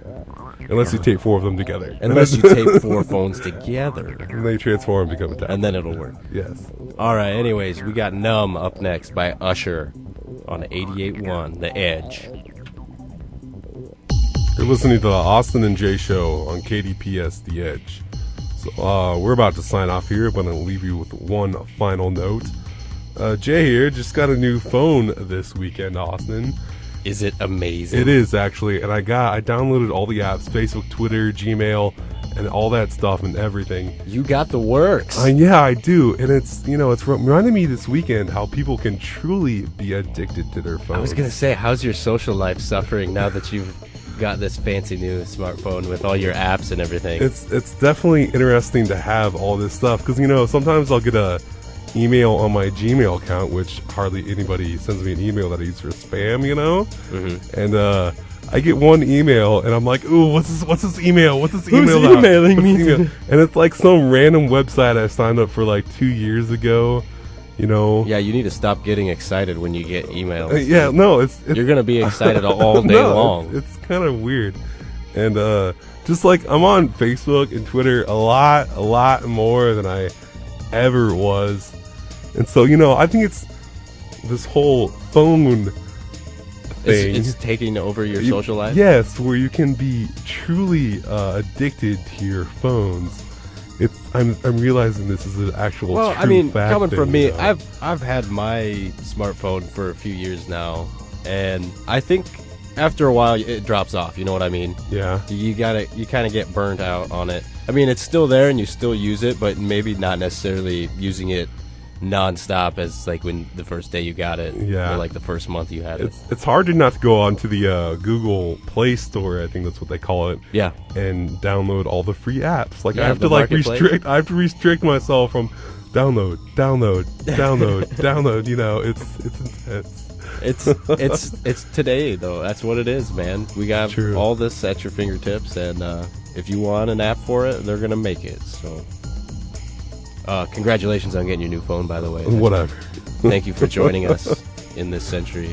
Unless you tape 4 of them together. Unless you tape 4 phones together. And they transform and become a tablet. And then it'll work. Yes. All right. Anyways, we got "Numb" up next by Usher on 88.1 The Edge. You're listening to the Austin and Jay Show on KDPS The Edge. So we're about to sign off here, but I'm going to leave you with one final note. Jay here just got a new phone this weekend, Austin. Is it amazing? It is, actually. And I downloaded all the apps, Facebook, Twitter, Gmail, and all that stuff and everything. You got the works. Yeah, I do. And it's reminding me this weekend how people can truly be addicted to their phones. I was going to say, how's your social life suffering now that you've got this fancy new smartphone with all your apps and everything? It's definitely interesting to have all this stuff because, you know, sometimes I'll get a email on my Gmail account, which hardly anybody sends me an email that I use for spam, you know? Mm-hmm. And I get one email and I'm like, ooh, what's this email? What's this email? Who's emailing me? And it's like some random website I signed up for like 2 years ago. You know? Yeah, you need to stop getting excited when you get emails. Yeah, no, it's you're gonna be excited all day long. It's kind of weird, and just like I'm on Facebook and Twitter a lot more than I ever was, and so you know I think it's this whole phone thing. It's taking over your social life. Yes, where you can be truly addicted to your phones. I'm realizing this is an actual true fact coming from me, you know? I've had my smartphone for a few years now, and I think after a while it drops off. You know what I mean? Yeah. You kind of get burnt out on it. I mean, it's still there and you still use it, but maybe not necessarily using it nonstop as like when the first day you got it. Yeah. Or like the first month you had it. It's hard to not to go onto the Google Play Store, I think that's what they call it. Yeah. And download all the free apps. Like Yeah, I have the to like marketplace. I have to restrict myself from download. You know, it's intense. It's today though. That's what it is, man. We got True. all this at your fingertips, and if you want an app for it, they're gonna make it. So, congratulations on getting your new phone, by the way. Whatever. Thank you for joining us in this century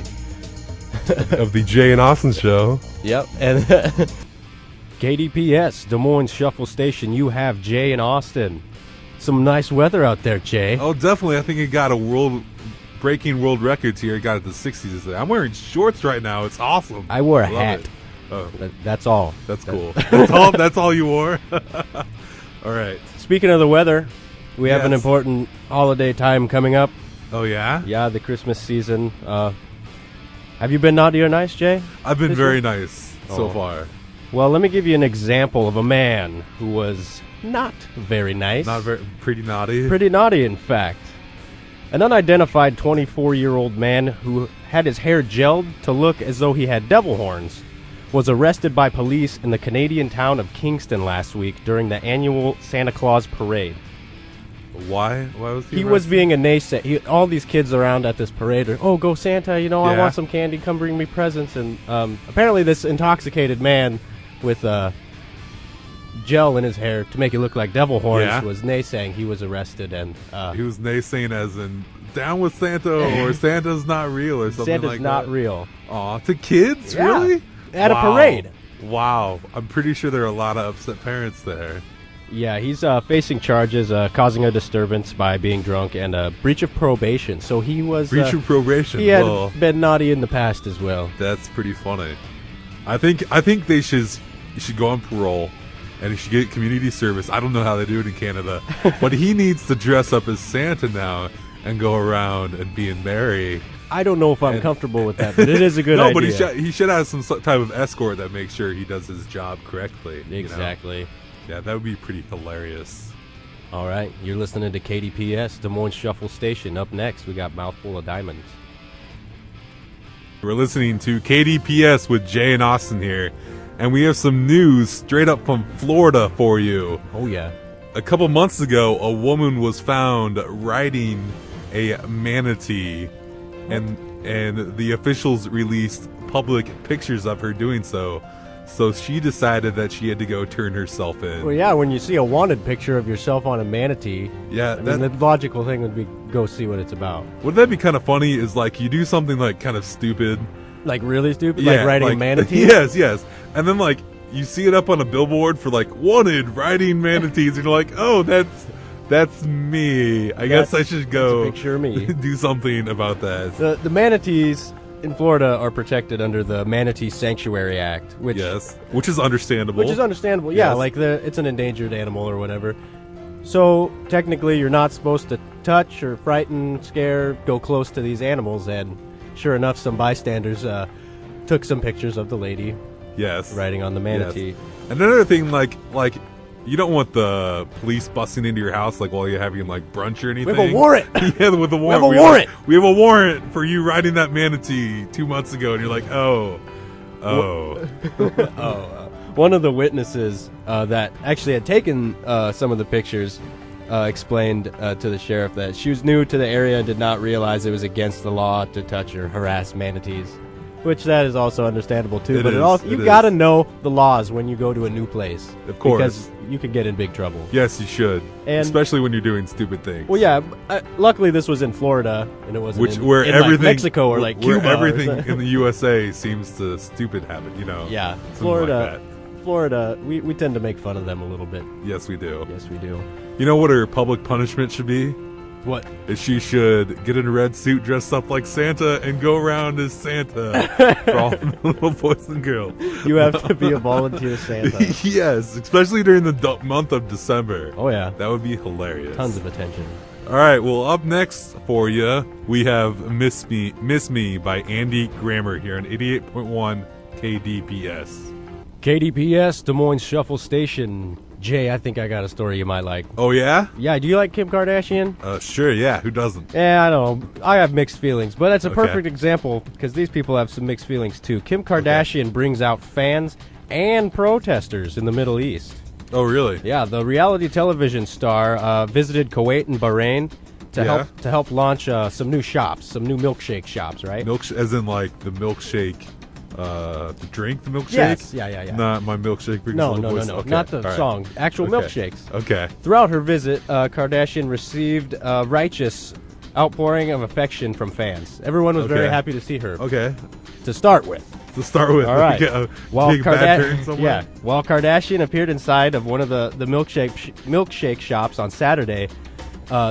Of the Jay and Austin show. Yep, and KDPS, Des Moines Shuffle Station. You have Jay and Austin. Some nice weather out there, Jay. Oh, definitely. I think it got breaking world records here. It got it to 60s today. I'm wearing shorts right now. It's awesome. I wore a Love hat. it. Oh, That's all. that's cool. That's all you wore? All right. Speaking of the weather, we have an Yes. important holiday time coming up. Oh, yeah? Yeah, the Christmas season. Have you been naughty or nice, Jay? I've been This very one? nice so Oh. far. Well, let me give you an example of a man who was not very nice. Pretty naughty. Pretty naughty, in fact. An unidentified 24-year-old man who had his hair gelled to look as though he had devil horns was arrested by police in the Canadian town of Kingston last week during the annual Santa Claus parade. Why? Why was he He was arrested? being a naysayer. All these kids around at this parade are, oh, go Santa, you know, I Yeah. want some candy, come bring me presents. And apparently this intoxicated man with gel in his hair to make it look like devil horns Yeah. was naysaying. He was arrested, and He was naysaying as in, down with Santa, or Santa's not real, or something Santa's like not that. real. Aw, to kids? Yeah. Really? at Wow. a parade. Wow. I'm pretty sure there are a lot of upset parents there. Yeah, he's facing charges causing a disturbance by being drunk and a breach of probation. So he was Breach of probation. he had Well, been naughty in the past as well. that's pretty funny. I think they should go on parole, and he should get community service. I don't know how they do it in Canada, but he needs to dress up as Santa now and go around and being merry. I don't know if I'm comfortable with that, but it is a good No, idea. but he should have some type of escort that makes sure he does his job correctly. you know? Exactly. Yeah, that would be pretty hilarious. All right, you're listening to KDPS, Des Moines Shuffle Station. Up next, we got Mouthful of Diamonds. We're listening to KDPS with Jay and Austin here, and we have some news straight up from Florida for you. Oh, yeah. A couple months ago, a woman was found riding a manatee, and the officials released public pictures of her doing so. So she decided that she had to go turn herself in. Well, yeah, when you see a wanted picture of yourself on a manatee, Yeah, I mean, the logical thing would be go see what it's about. Wouldn't that be kind of funny? Is like you do something like kind of stupid, Like really stupid? Like riding a manatee? Yes, and then like you see it up on a billboard for like wanted riding manatees, and you're like, oh, that's me. I guess I should go That's a picture of me. do something about that. The manatees in Florida are protected under the Manatee Sanctuary Act, which which is understandable. Which is understandable, yeah. Yes. Like it's an endangered animal or whatever. So technically, you're not supposed to touch or frighten, scare, go close to these animals. And sure enough, some bystanders took some pictures of the lady riding on the manatee. Yes. Another thing, like you don't want the police busting into your house like while you're having like brunch or anything. We have a warrant. Yeah, with a warrant. We have a warrant. We have a warrant for you riding that manatee 2 months ago, and you're like, oh. One of the witnesses that actually had taken some of the pictures explained to the sheriff that she was new to the area and did not realize it was against the law to touch or harass manatees. Which that is also understandable too. You gotta know the laws when you go to a new place. Of course. Because you could get in big trouble. Yes, you should. And- especially when you're doing stupid things. Well, yeah. Luckily, this was in Florida, and it wasn't Where in everything, like Mexico or like where Cuba. or everything something. in the USA seems to stupid habit, you know. Yeah, Something Florida. like Florida, we tend to make fun of them a little bit. that. Yes, we do. Yes, we do. You know what her public punishment should be? What? Is she should get in a red suit, dressed up like Santa, and go around as Santa for all the little boys and girls. You have to be a volunteer Santa. Yes, especially during the month of December. Oh yeah, That would be hilarious. tons of attention. All right, well, up next for you, we have Miss Me by Andy Grammer here on 88.1 KDPS. KDPS, Des Moines Shuffle Station. Jay, I think I got a story you might like. Oh, yeah? Yeah, do you like Kim Kardashian? Sure, yeah, who doesn't? Yeah, I don't know. I have mixed feelings, but that's a Okay. perfect example because these people have some mixed feelings too. Kim Kardashian brings out fans and protesters in the Middle East. Oh, really? Yeah, the reality television star visited Kuwait and Bahrain to help launch some new shops, some new milkshake shops, right? As in, like, the milkshake, the drink, the milkshake? Yes, yeah. Not my milkshake. brings No, all the no, boys. no, Okay, not the all right. song. Actual Okay. milkshakes. Okay. Throughout her visit, Kardashian received a righteous outpouring of affection from fans. Everyone was very Okay. happy to see her. Okay. To start with. To start with, All right. we get a While big bad turn somewhere. While Kardashian appeared inside of one of the milkshake shops on Saturday,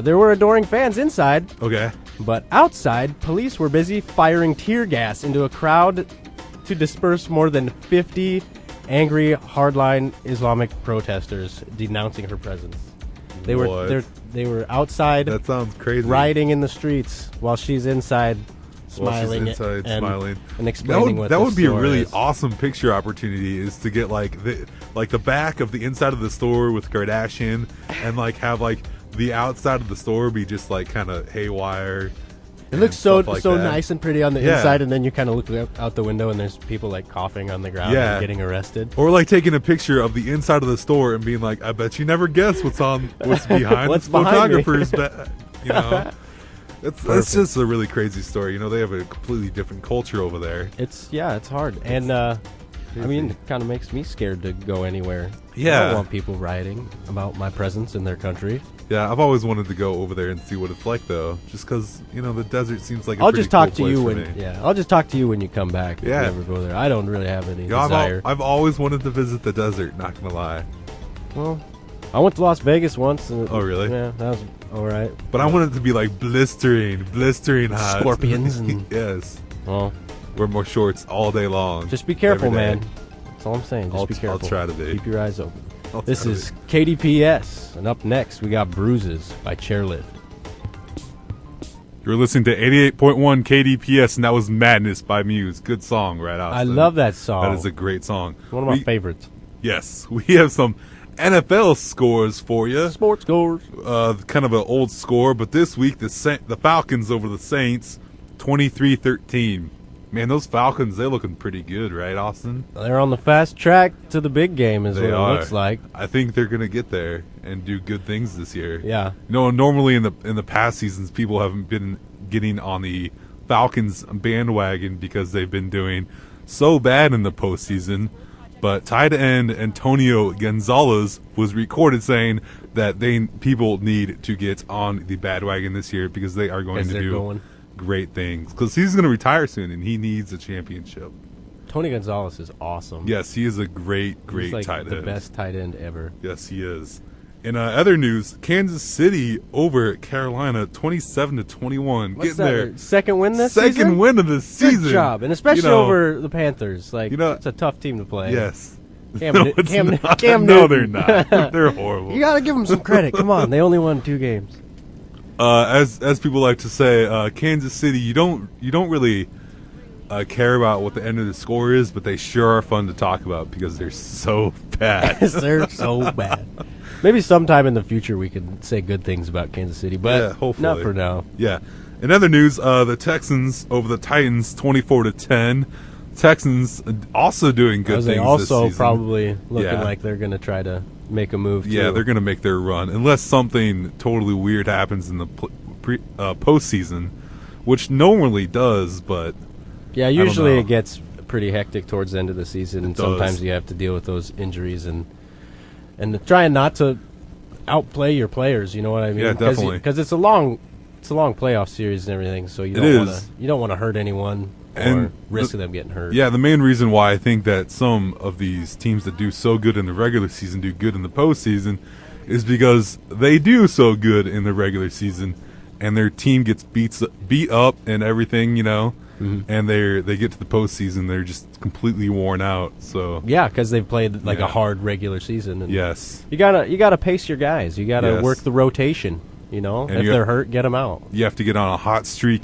there were adoring fans inside, Okay. but outside, police were busy firing tear gas into a crowd to disperse more than 50 angry hardline Islamic protesters denouncing her presence. They were outside That sounds crazy. rioting in the streets while she's inside smiling inside, and, smiling. and explaining what that the would be a store really is. awesome picture opportunity is to get like the back of the inside of the store with Kardashian and like have like the outside of the store be just like kind of haywire. It looks so stuff like so that. nice and pretty on the Yeah. inside, and then you kind of look out the window and there's people like coughing on the ground Yeah. and getting arrested. Or like taking a picture of the inside of the store and being like, I bet you never guess what's behind What's the behind me? photographer's you know. That's just a really crazy story. You know, they have a completely different culture over there. It's hard, and I mean, it kind of makes me scared to go anywhere. I Yeah. don't want people rioting about my presence in their country. Yeah, I've always wanted to go over there and see what it's like, though. Just because, the desert seems like a I'll pretty just talk cool to you place when for me. I'll just talk to you when you come back. If Yeah. you ever go there. I don't really have any Yeah, desire. I've always wanted to visit the desert, not going to lie. Well, I went to Las Vegas once. And Oh, really? Yeah, that was all right. But I want it to be like blistering hot. Scorpions and- Yes. Well, Wear more shorts all day long. just be careful, every day. man. That's all I'm saying. Just be I'll careful. try to be. Keep your eyes open. I'll This try to is KDPS, and up next we got Bruises by Chairlift. You're listening to 88.1 KDPS, and that was Madness by Muse. Good song, right, Austin? I love that song. That is a great song. One of my favorites. Yes, we have some NFL scores for you. Sports scores. Kind of an old score, but this week the Falcons over the Saints, 23-13. Man, those Falcons, they're looking pretty good, right, Austin? They're on the fast track to the big game, is They what are. it looks like. I think they're gonna get there and do good things this year. Yeah. Normally in the past seasons, people haven't been getting on the Falcons bandwagon because they've been doing so bad in the postseason. But tight end Antonio Gonzalez was recorded saying that people need to get on the bandwagon this year because they are going to do great things. Because he's going to retire soon and he needs a championship. Tony Gonzalez is awesome. Yes, he is a great He's like tight end. the best tight end ever. Yes, he is. In other news, Kansas City over Carolina, 27-21. What's Getting that, their their second win this season? second win of the season. Good job, and especially over the Panthers. Like, it's a tough team to play. Yes. Cam No, Newton- it's Cam- not. Cam No, Newton. they're not. They're horrible. You got to give them some credit. Come on, they only won 2 games. As people like to say, Kansas City, you don't really care about what the end of the score is, but they sure are fun to talk about because they're so bad. They're so bad. Maybe sometime in the future we can say good things about Kansas City, but Yeah, hopefully. not for now. Yeah. In other news, the Texans over the Titans, 24-10. Texans also doing good things They this also season. probably looking Yeah. like they're going to try to make a move. Yeah, too. they're going to make their run unless something totally weird happens in the postseason, which normally does. But Yeah, don't usually know. it gets pretty hectic towards the end of the season, and does. sometimes you have to deal with those injuries and trying not to outplay your players. You know what I mean? Yeah, definitely. Because it's a long playoff series and everything. So you don't want to hurt anyone or And risk them getting hurt. yeah, the main reason why I think that some of these teams that do so good in the regular season do good in the postseason is because they do so good in the regular season, and their team gets beat up and everything, and they get to the postseason, they're just completely worn out. So Yeah, because they've played like Yeah. a hard regular season. And yes, you gotta pace your guys. You gotta Yes. work the rotation. If you they're hurt, get them out. you have to get on a hot streak,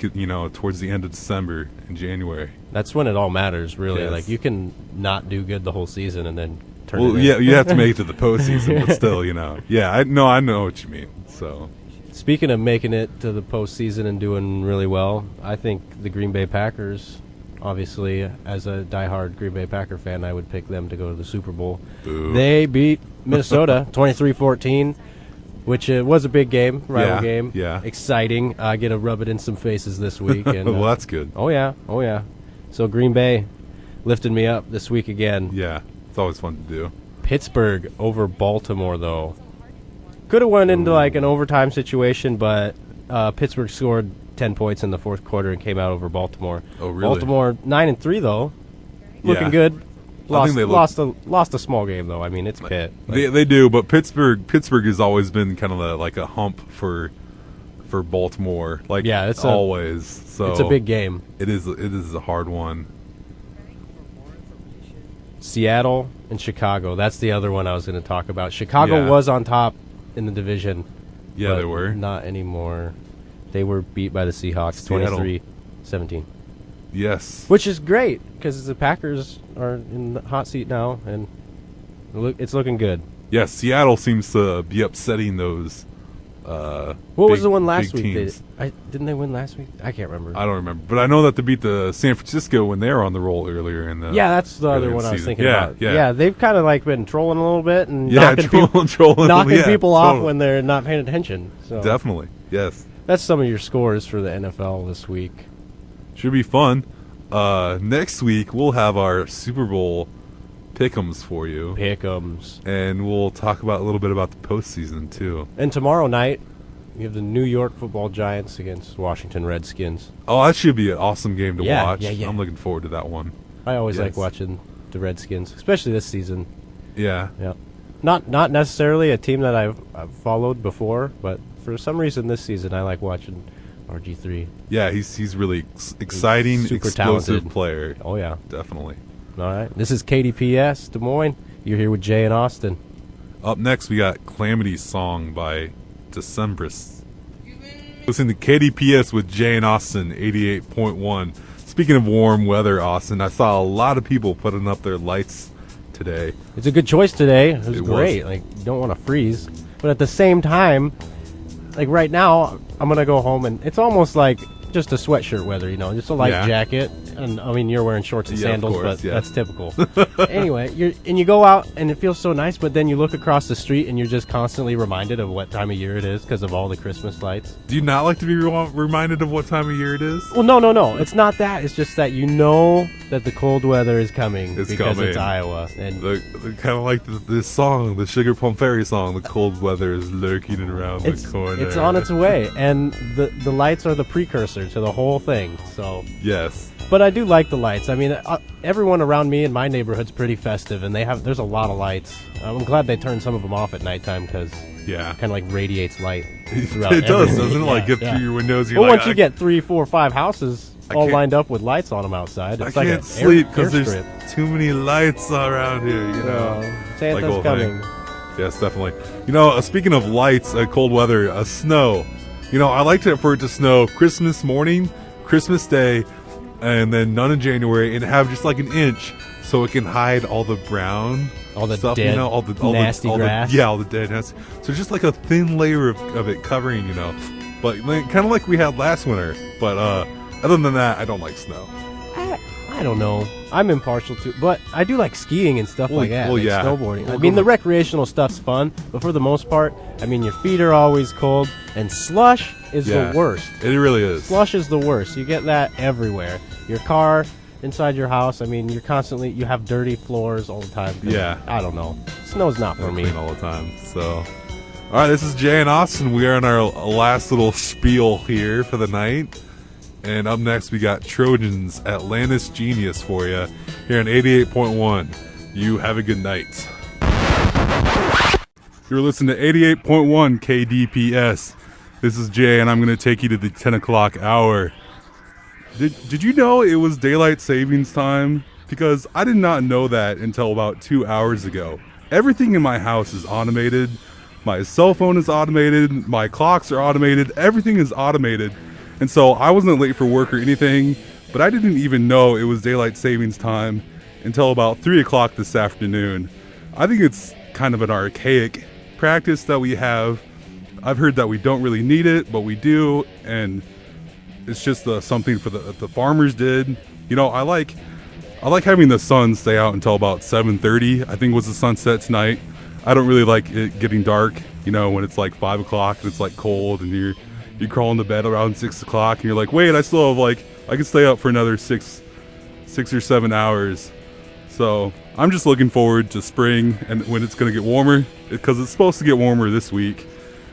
towards the end of December and January. That's when it all matters, really. Yes. Like you can not do good the whole season and then turn it Well, in. yeah, you have to make it to the postseason, but still, Yeah, I know what you mean. So Speaking of making it to the postseason and doing really well, I think the Green Bay Packers, obviously, as a diehard Green Bay Packer fan, I would pick them to go to the Super Bowl. Boo. They beat Minnesota 23-14, which was a big game, rival Yeah, game. yeah. Exciting. I get to rub it in some faces this week. And, well, that's good. Oh, yeah. So Green Bay lifted me up this week again. Yeah, it's always fun to do. Pittsburgh over Baltimore, though. Could have went into like an overtime situation, but Pittsburgh scored 10 points in the fourth quarter and came out over Baltimore. Oh, really? Baltimore 9-3 though, looking Yeah. good. I think they Lost a small game though. I mean, it's Pitt. They do, but Pittsburgh has always been kind of like a hump for Baltimore. Like Yeah, always. So It's a big game. It is a hard one. Seattle and Chicago. That's the other one I was going to talk about. Chicago Yeah. was on top in the division. Yeah, but they were. not anymore. They were beat by the Seahawks Seattle. 23-17. Yes. Which is great because the Packers are in the hot seat now, and it's looking good. Yeah, Seattle seems to be upsetting those. What was the one last week? teams. Didn't they win last week? I can't remember. I don't remember, but I know that they beat the San Francisco when they were on the roll earlier in the. Yeah, that's the other earlier one I was season. thinking Yeah, about. yeah. They've kind of like been trolling a little bit and Yeah, knocking people trolling, yeah, off totally. when they're not paying attention. So Definitely, yes. that's some of your scores for the NFL this week. Should be fun. Next week we'll have our Super Bowl pick'ems for you. Pick'ems. And we'll talk about a little bit about the postseason, too. And tomorrow night, we have the New York Football Giants against Washington Redskins. Oh, that should be an awesome game to watch. Yeah. I'm looking forward to that one. I always like watching the Redskins, especially this season. Yeah. Yeah. Not necessarily a team that I've followed before, but for some reason this season I like watching RG3. Yeah, he's really exciting, super explosive talented player. Oh, yeah. Definitely. All right. This is KDPS, Des Moines. You're here with Jay and Austin. Up next, we got Calamity Song by Decemberists. Listen to KDPS with Jay and Austin, 88.1. Speaking of warm weather, Austin, I saw a lot of people putting up their lights today. It's a good choice today. It was It great. was. Like, you don't want to freeze. But at the same time, like right now, I'm going to go home and it's almost like just a sweatshirt weather, just a light jacket. And I mean, you're wearing shorts and sandals, of course, but yeah. that's typical. Anyway, you go out and it feels so nice, but then you look across the street and you're just constantly reminded of what time of year it is because of all the Christmas lights. Do you not like to be reminded of what time of year it is? Well, no. It's not that. It's just that you know that the cold weather is coming because it's Iowa. And Kind of like this song, the Sugar Plum Fairy song, the cold weather is lurking around the corner. it's on its way, and the lights are the precursor to the whole thing. So Yes. But I do like the lights. I mean, everyone around me in my neighborhood's pretty festive, and there's a lot of lights. I'm glad they turned some of them off at nighttime because it kind of like radiates light throughout. It does, everything. doesn't it? Like, get through your windows. You're Well, like, once you get 3, 4, 5 houses all lined up with lights on them outside, it's I like can't sleep because there's too many lights around here, Santa's whole coming. thing. Yes, definitely. Speaking of lights, cold weather, snow. I like for it to snow Christmas morning, Christmas Day, and then none in January, and have just like an inch so it can hide all the brown, all the stuff, dead, all the nasty grass. all the dead nasty. So just like a thin layer of it covering, but kind of like we had last winter. But other than that, I don't like snow. I don't know. I'm impartial to, but I do like skiing and stuff like that. Like snowboarding. I mean, the recreational stuff's fun, but for the most part, I mean, your feet are always cold, and slush is the worst. It really is. Slush is the worst. You get that everywhere. Your car, inside your house. I mean, you have dirty floors all the time. Yeah. I don't know. Snow's not for me. All the time. So, all right, this is Jay and Austin. We are on our last little spiel here for the night. And up next, we got Trojans Atlantis Genius for you here on 88.1. You have a good night. You're listening to 88.1 KDPS. This is Jay, and I'm going to take you to the 10 o'clock hour. Did you know it was daylight savings time? Because I did not know that until about 2 hours ago. Everything in my house is automated. My cell phone is automated. My clocks are automated. Everything is automated. And so I wasn't late for work or anything, but I didn't even know it was daylight savings time until about 3 o'clock this afternoon. I think it's kind of an archaic practice that we have. I've heard that we don't really need it, but we do, and it's just something for the farmers did. I like having the sun stay out until about 7:30. I think was the sunset tonight. I don't really like it getting dark, when it's like 5 o'clock and it's like cold and you crawl into bed around 6 o'clock and you're like, wait, I still have I can stay up for another 6 or 7 hours. So I'm just looking forward to spring and when it's going to get warmer, because it's supposed to get warmer this week.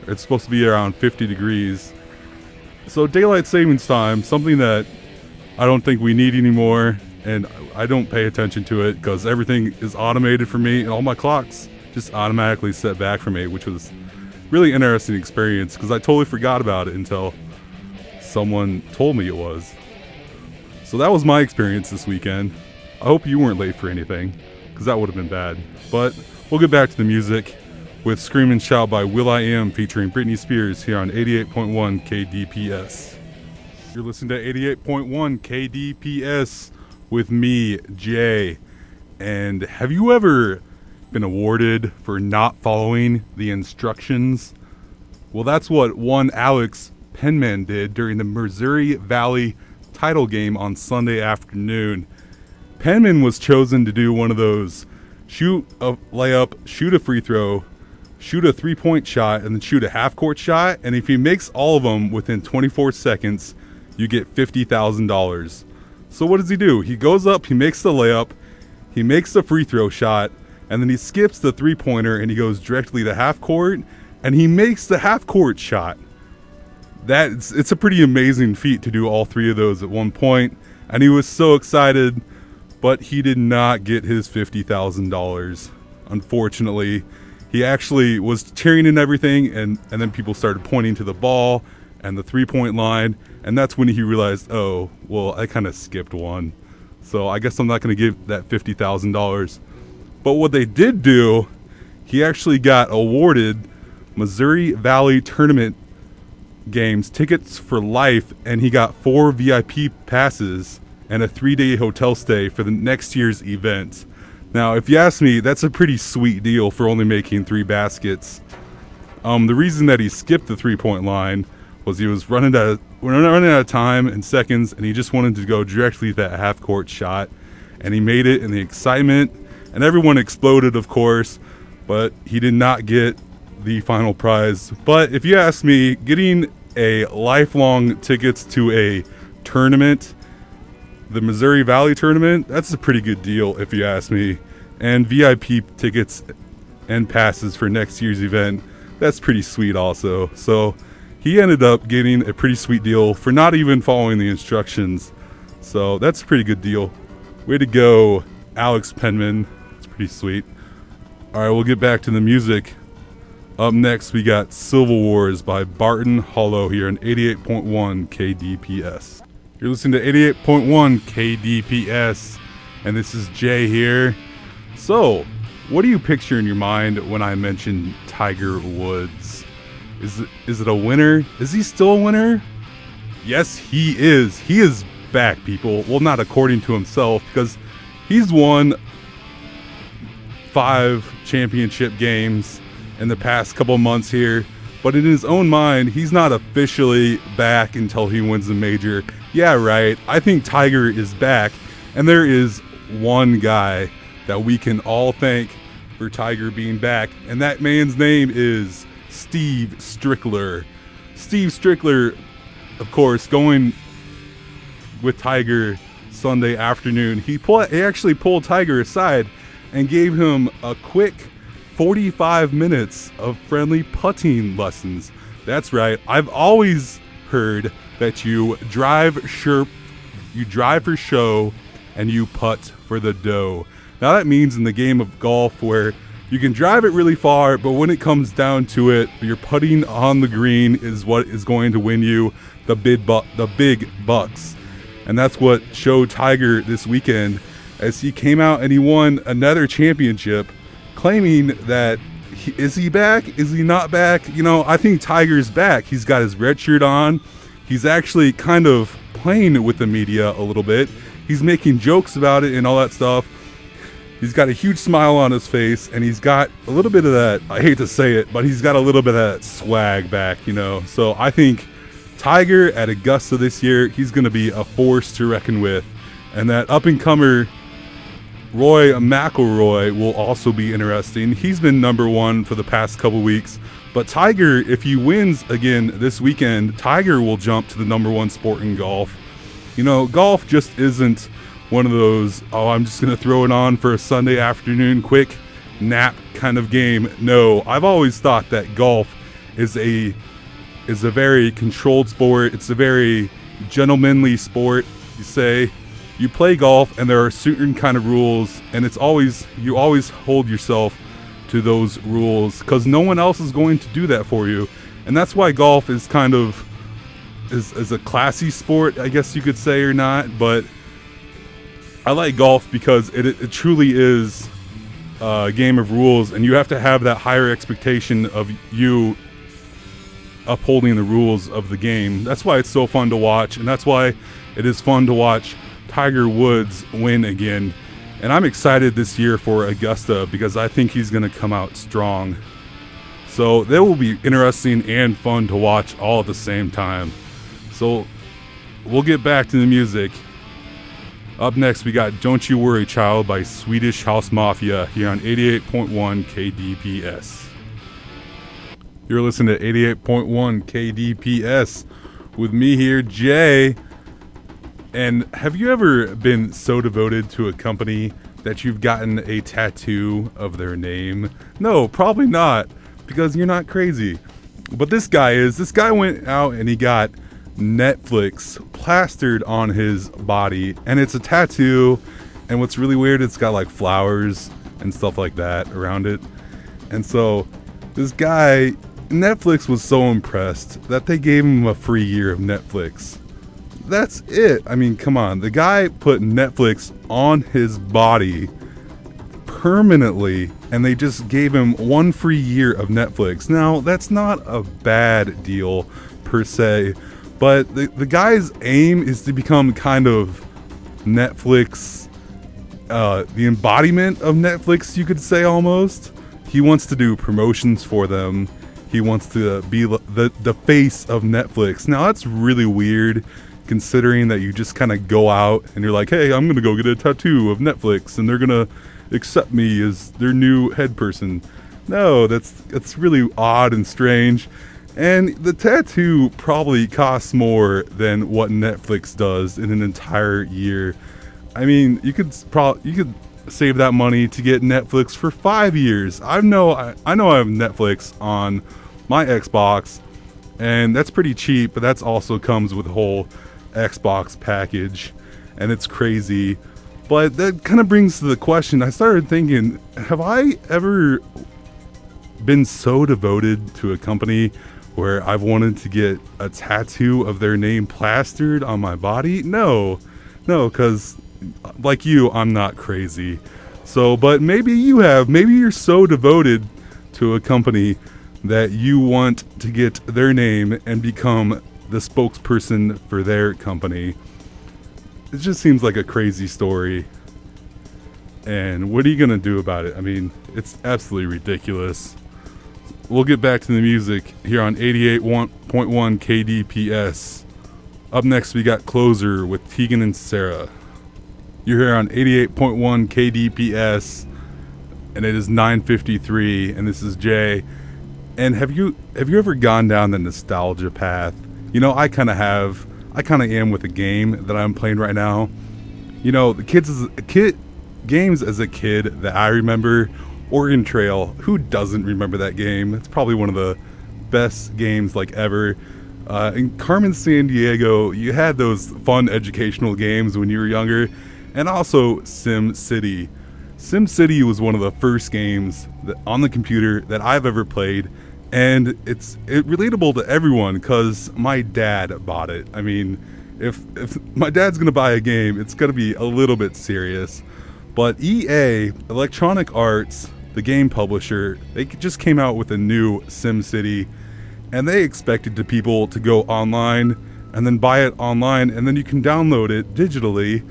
It's supposed to be around 50 degrees. So daylight savings time, something that I don't think we need anymore, and I don't pay attention to it because everything is automated for me and all my clocks just automatically set back for me, which was really interesting experience because I totally forgot about it until someone told me it was. So that was my experience this weekend. I hope you weren't late for anything because that would have been bad. But we'll get back to the music with Scream and Shout by will.i.am featuring Britney Spears here on 88.1 KDPS. You're listening to 88.1 KDPS with me, Jay. And have you ever been awarded for not following the instructions? Well, that's what one Alex Penman did during the Missouri Valley title game on Sunday afternoon. Penman was chosen to do one of those shoot a layup, shoot a free throw, shoot a three-point shot, and then shoot a half-court shot. And if he makes all of them within 24 seconds, you get $50,000. So what does he do? He goes up, he makes the layup, He makes the free throw shot, and then he skips the three-pointer, and he goes directly to half court, and he makes the half court shot. It's a pretty amazing feat to do all three of those at one point, and he was so excited, but he did not get his $50,000. Unfortunately, he actually was cheering and everything, and then people started pointing to the ball and the three-point line, and that's when he realized, oh, well, I kind of skipped one. So I guess I'm not going to give that $50,000. But what they did do, he actually got awarded Missouri Valley Tournament games tickets for life, and he got 4 VIP passes and a 3-day hotel stay for the next year's event. Now, if you ask me, that's a pretty sweet deal for only making 3 baskets. The reason that he skipped the three-point line was he was running out of time and seconds, and he just wanted to go directly to that half-court shot, and he made it in the excitement, and everyone exploded, of course, but he did not get the final prize. But if you ask me, getting a lifelong tickets to a tournament, the Missouri Valley Tournament, that's a pretty good deal if you ask me. And VIP tickets and passes for next year's event, that's pretty sweet also. So he ended up getting a pretty sweet deal for not even following the instructions. So that's a pretty good deal. Way to go, Alex Penman. It's pretty sweet. All right, we'll get back to the music. Up next, we got Civil Wars by Barton Hollow here on 88.1 KDPS. You're listening to 88.1 KDPS, and this is Jay here. So, what do you picture in your mind when I mention Tiger Woods? Is it a winner? Is he still a winner? Yes, he is. He is back, people. Well, not according to himself, because he's won 5 championship games in the past couple months here, but in his own mind, he's not officially back until he wins the major. Yeah, right. I think Tiger is back, and there is one guy that we can all thank for Tiger being back, and that man's name is Steve Strickler. Steve Strickler, of course, going with Tiger Sunday afternoon. He actually pulled Tiger aside and gave him a quick 45 minutes of friendly putting lessons. That's right. I've always heard that you drive for show and you putt for the dough. Now that means in the game of golf where you can drive it really far, but when it comes down to it, your putting on the green is what is going to win you the big bucks. And that's what showed Tiger this weekend as he came out and he won another championship, claiming that is he back? Is he not back? You know, I think Tiger's back. He's got his red shirt on. He's actually kind of playing with the media a little bit. He's making jokes about it and all that stuff. He's got a huge smile on his face, and he's got a little bit of that, I hate to say it, but he's got a little bit of that swag back, you know. So I think Tiger at Augusta this year, he's going to be a force to reckon with. And that up-and-comer Roy McIlroy will also be interesting. He's been number 1 for the past couple weeks. But Tiger, if he wins again this weekend, Tiger will jump to the number 1 sport in golf. You know, golf just isn't one of those, oh, I'm just going to throw it on for a Sunday afternoon quick nap kind of game. No, I've always thought that golf is a very controlled sport. It's a very gentlemanly sport. You play golf and there are certain kind of rules, and you always hold yourself to those rules because no one else is going to do that for you. And that's why golf is kind of is a classy sport, I guess you could say, or not. But I like golf because it truly is a game of rules, and you have to have that higher expectation of you upholding the rules of the game. That's why it's so fun to watch, and that's why it is fun to watch Tiger Woods win again. And I'm excited this year for Augusta because I think he's going to come out strong. So that will be interesting and fun to watch all at the same time. So we'll get back to the music. Up next, we got Don't You Worry Child by Swedish House Mafia here on 88.1 KDPS. You're listening to 88.1 KDPS with me here, Jay. And have you ever been so devoted to a company that you've gotten a tattoo of their name? No, probably not, because you're not crazy. But this guy is. This guy went out and he got Netflix plastered on his body, and it's a tattoo. And what's really weird, it's got like flowers and stuff like that around it. And so this guy, Netflix was so impressed that they gave him a free year of Netflix. That's it. I mean, come on. The guy put Netflix on his body permanently, and they just gave him 1 free year of Netflix. Now, that's not a bad deal per se, but the guy's aim is to become kind of Netflix, the embodiment of Netflix, you could say, almost. He wants to do promotions for them. He wants to be the face of Netflix. Now, that's really weird, considering that you just kind of go out and you're like, hey, I'm going to go get a tattoo of Netflix and they're going to accept me as their new head person. No, that's really odd and strange. And the tattoo probably costs more than what Netflix does in an entire year. I mean, you could save that money to get Netflix for 5 years. I know I have Netflix on my Xbox, and that's pretty cheap, but that's also comes with a whole Xbox package, and it's crazy. But that kind of brings to the question, I started thinking, have I ever been so devoted to a company where I've wanted to get a tattoo of their name plastered on my body? No, because like you, I'm not crazy. So, but maybe you have. Maybe you're so devoted to a company that you want to get their name and become the spokesperson for their company. It just seems like a crazy story. And what are you going to do about it? I mean, it's absolutely ridiculous. We'll get back to the music here on 88.1 KDPS. Up next, we got Closer with Tegan and Sarah. You're here on 88.1 KDPS, and it is 9:53, and this is Jay. And have you ever gone down the nostalgia path? You know, I kind of have. I kind of am with a game that I'm playing right now. You know, games as a kid that I remember, Oregon Trail. Who doesn't remember that game? It's probably one of the best games like ever. In Carmen San Diego, you had those fun educational games when you were younger, and also Sim City. Sim City was one of the first games on the computer that I've ever played, and it's relatable to everyone because my dad bought it. I mean, if my dad's gonna buy a game, it's gonna be a little bit serious. But EA, Electronic Arts, the game publisher, they just came out with a new Sim City, and they expected the people to go online and then buy it online, and then you can download it digitally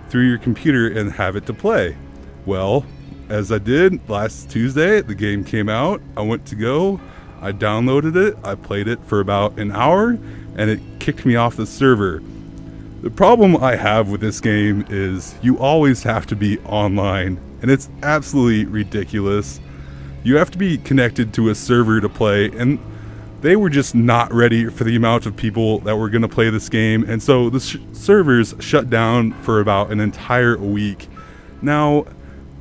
through your computer and have it to play. Well, as I did last Tuesday, the game came out. I went to go, I downloaded it, I played it for about an hour, and it kicked me off the server. The problem I have with this game is you always have to be online, and it's absolutely ridiculous. You have to be connected to a server to play, and they were just not ready for the amount of people that were going to play this game, and so the servers shut down for about an entire week. Now,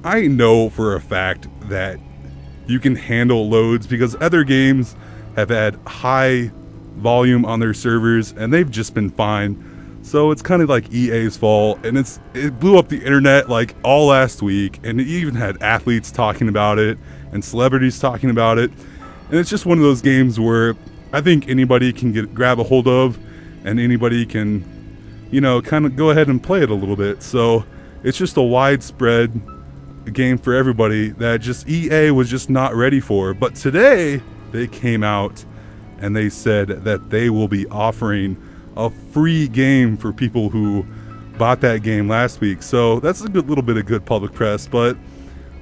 I know for a fact that you can handle loads because other games have had high volume on their servers, and they've just been fine. So it's kind of like EA's fault, and it blew up the internet like all last week, and it even had athletes talking about it and celebrities talking about it. And it's just one of those games where I think anybody can grab a hold of, and anybody can, you know, kind of go ahead and play it a little bit. So it's just a widespread game for everybody that just EA was just not ready for. But today they came out and they said that they will be offering a free game for people who bought that game last week. So that's a good little bit of good public press. But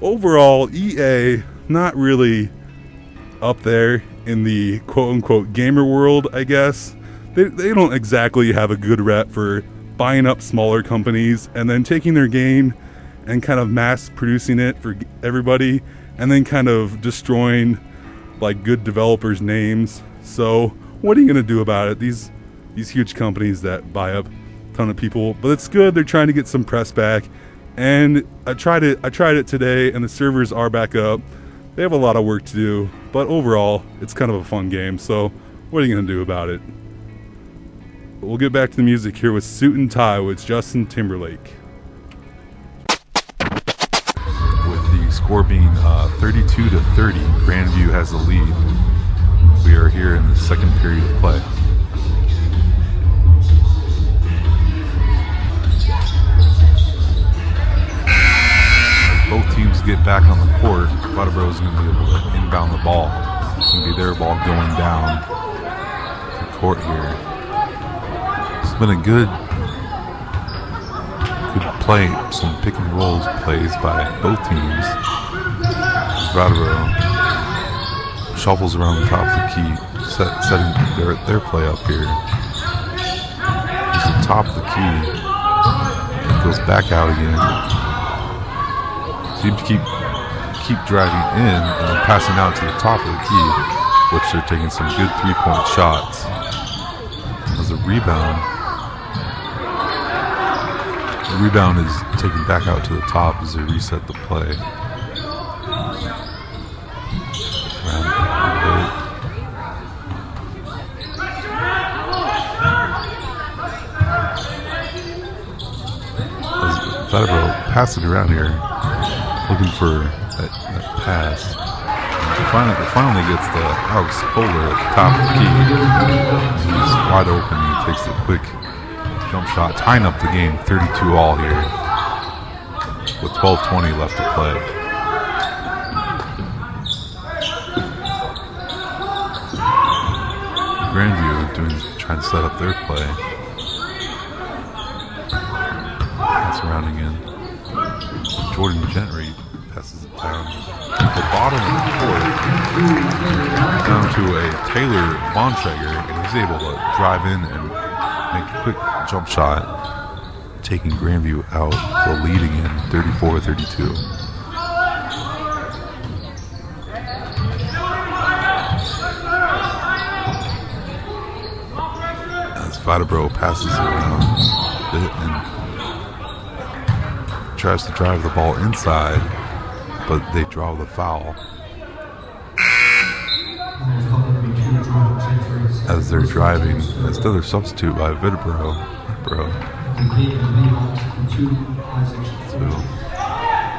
overall, EA not really up there in the quote-unquote gamer world, I guess. They don't exactly have a good rep for buying up smaller companies and then taking their game and kind of mass producing it for everybody and then kind of destroying like good developers' names. So what are you going to do about it? These huge companies that buy up a ton of people. But it's good. They're trying to get some press back. And I tried it today, and the servers are back up. They have a lot of work to do, but overall, it's kind of a fun game. So, what are you gonna do about it? But we'll get back to the music here with Suit and Tie with Justin Timberlake. With the score being 32-30, Grand View has the lead. We are here in the second period of play. As both teams get back on the court, Vladimir is going to be able to inbound the ball. It's going to be their ball going down the court here. It's been a good play, some pick and rolls plays by both teams. Vladimir shuffles around the top of the key, setting their play up here. Just the top of the key. It goes back out again. Seems to keep driving in and then passing out to the top of the key, which they're taking some good 3-point shots. As a rebound. The rebound is taken back out to the top as they reset the play. Vladimir passing around here, looking for that pass. It finally gets the Alex Kohler at the top of the key. He's wide open. He takes the quick jump shot, tying up the game 32 all here with 12:20 left to play. Grandview trying to set up their play. Surrounding in. Jordan Gentry passes it down the bottom of the court down to a Taylor Bontrager, and he's able to drive in and make a quick jump shot, taking Grandview out, the leading in 34-32. As Vladimir passes it around a bit and tries to drive the ball inside, but they draw the foul. As they're driving, it's another substitute by Vidbro.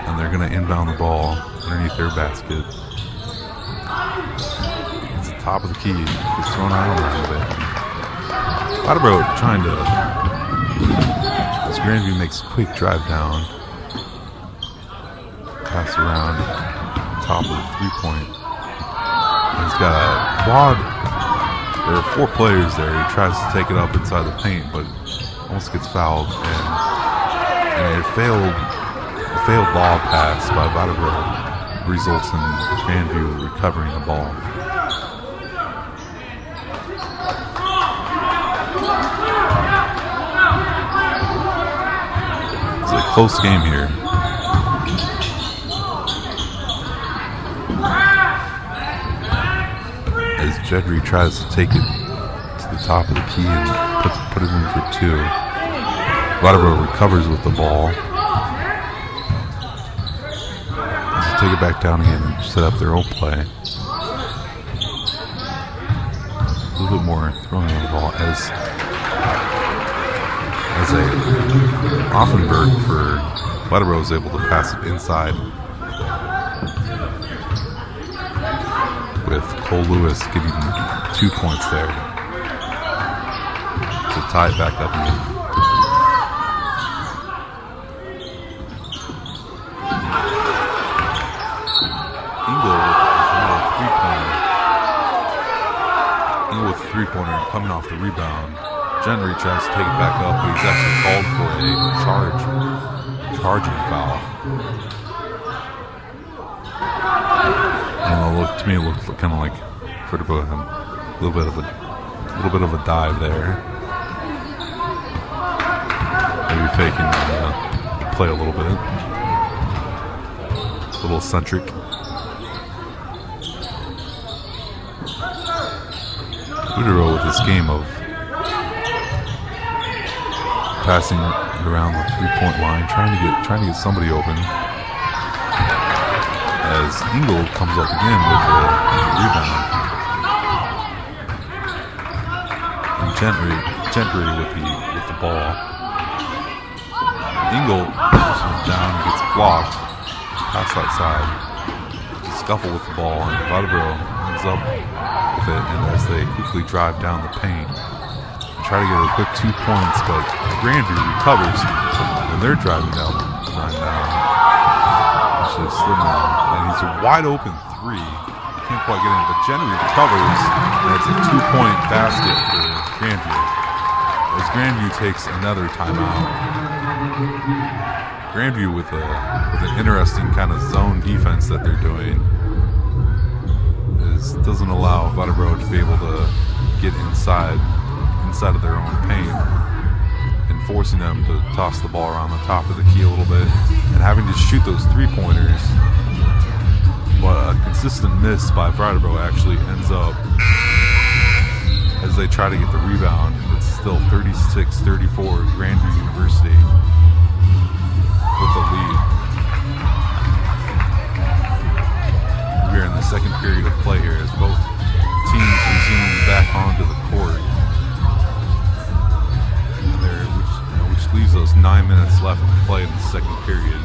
And they're going to inbound the ball underneath their basket. It's the top of the key. It's thrown out a little bit. Vidbro trying to, as Grandview makes a quick drive down, pass around top of the 3-point. He's got a quad. There are 4 players there. He tries to take it up inside the paint, but almost gets fouled. And a failed ball pass by Vladimir results in Grandview recovering the ball. It's a close game here. As Jedry tries to take it to the top of the key and put it in for 2. Vladimir recovers with the ball. As they take it back down again and set up their own play. A little bit more throwing of the ball as a Offenberg for Vladimir was able to pass it inside with Cole Lewis getting 2 points there to tie it back up again. Engel with a three-pointer coming off the rebound. Gentry tries to take it back up, but he's actually called for a charging foul. I don't know, to me it looked kind of like a little bit of a dive there. Maybe faking the play a little bit. A little eccentric. Udero with this game of passing scattered around the 3-point line, trying to get somebody open. As Engel comes up again with the rebound. And Gentry with the ball. Engel pushes down and gets blocked. Pass outside. Scuffle with the ball, and Vladimir ends up with it, and as they quickly drive down the paint, try to get a quick 2 points, but Grandview recovers, and they're driving down. Actually, slid down, and he's a wide open three. Can't quite get in, but Jenny recovers, and it's a 2-point basket for Grandview. As Grandview takes another timeout. Grandview with an interesting kind of zone defense that they're doing doesn't allow Vladimir to be able to get inside of their own paint, and forcing them to toss the ball around the top of the key a little bit and having to shoot those 3-pointers. But a consistent miss by Vladimir actually ends up, as they try to get the rebound, it's still 36-34 Grandview University with the lead. We're in the second period of play here as both teams resume back onto the court. Which leaves us 9 minutes left to play in the second period.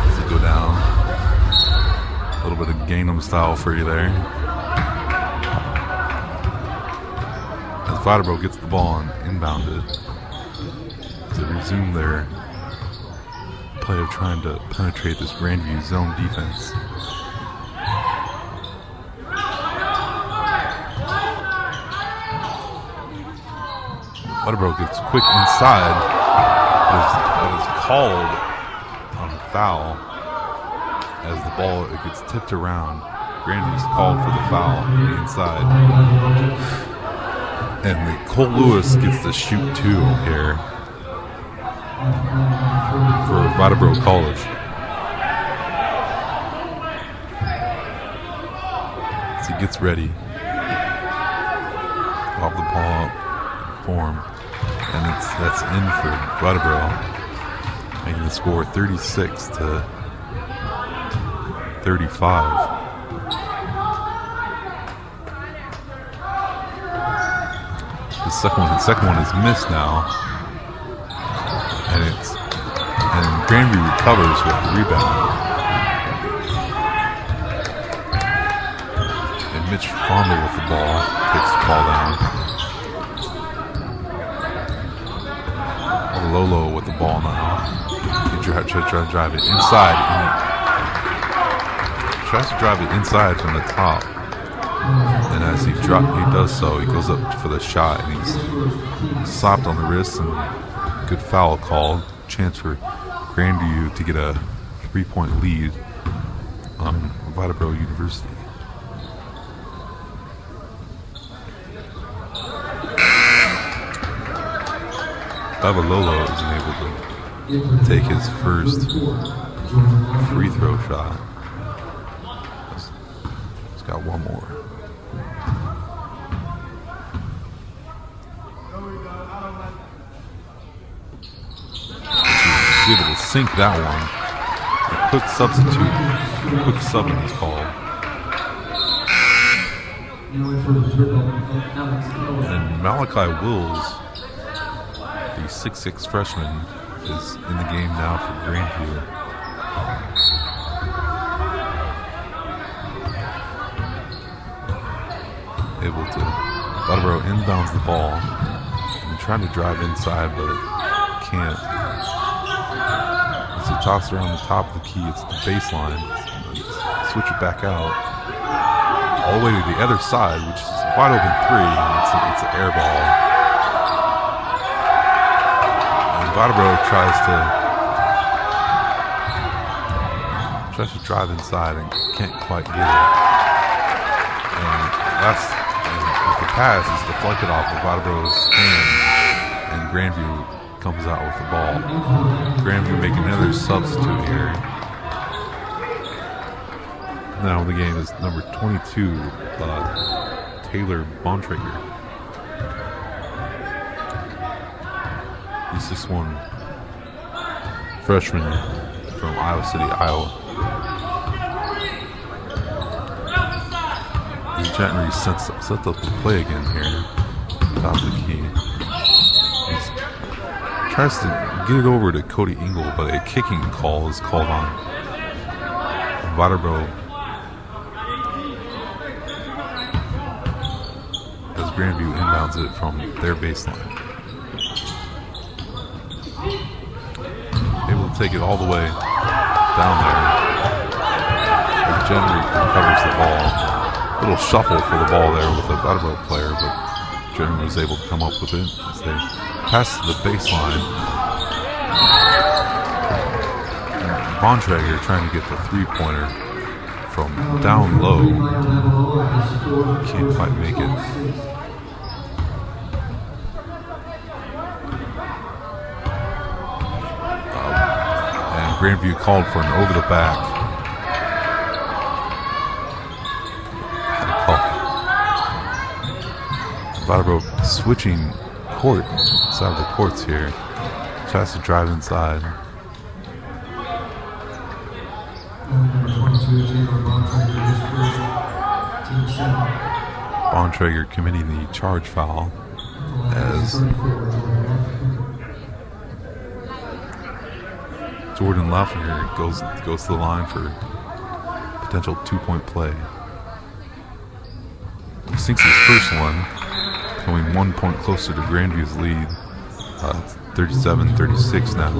As they go down, a little bit of Gangnam style for you there. As Vladimir gets the ball and inbounded to resume their play of trying to penetrate this Grandview zone defense. Vladimir gets quick inside, but is called on a foul as the ball gets tipped around. Grandview's called for the foul on the inside. And Cole Lewis gets to shoot 2 here for Vladimir College. As he gets ready, lob the ball up, form, and that's in for Vladimir, making the score 36-35. The second one is missed now, and Grandview recovers with the rebound. And Mitch Fondle with the ball takes the ball down. Lolo with the ball now. He tries to drive it inside. He tries to drive it inside from the top. And as he does so, he goes up for the shot, and he's slapped on the wrist, and good foul called. Chance for Grandview to get a 3-point lead on Vladimir University. Babalolo isn't able to take his first free throw shot. He's got one more. He's able to sink that one. A quick sub is called. And Malachi Wills, the 6'6" freshman, is in the game now for Grandview. Able to, Vladimir inbounds the ball and trying to drive inside, but can't. As he tosses around the top of the key, it's the baseline. Switch it back out all the way to the other side, which is a wide open three, and it's an air ball. Vladimir tries to drive inside and can't quite get it. And the pass is deflected off of Vladimir's hand, and Grandview comes out with the ball. Grandview making another substitute here. Now the game is number 22, Taylor Bontrager. He's 6'1" freshman from Iowa City, Iowa. He's trying to set up the play again here. Top of the key. He tries to get it over to Cody Ingle, but a kicking call is called on Vanderbilt as Grand View inbounds it from their baseline. Able to take it all the way down there. As Jenner recovers the ball. A little shuffle for the ball there with the Vanderbilt player, but Jenner was able to come up with it as they pass to the baseline. Bontrager trying to get the three-pointer from down low. Can't quite make it. And Grand View called for an over the back. Vanderbilt switching side of the courts here. Tries to drive inside. Bontrager committing the charge foul as Jordan Laffer goes to the line for potential 2-point play. He sinks his first one, coming 1 point closer to Grandview's lead. 37-36 now.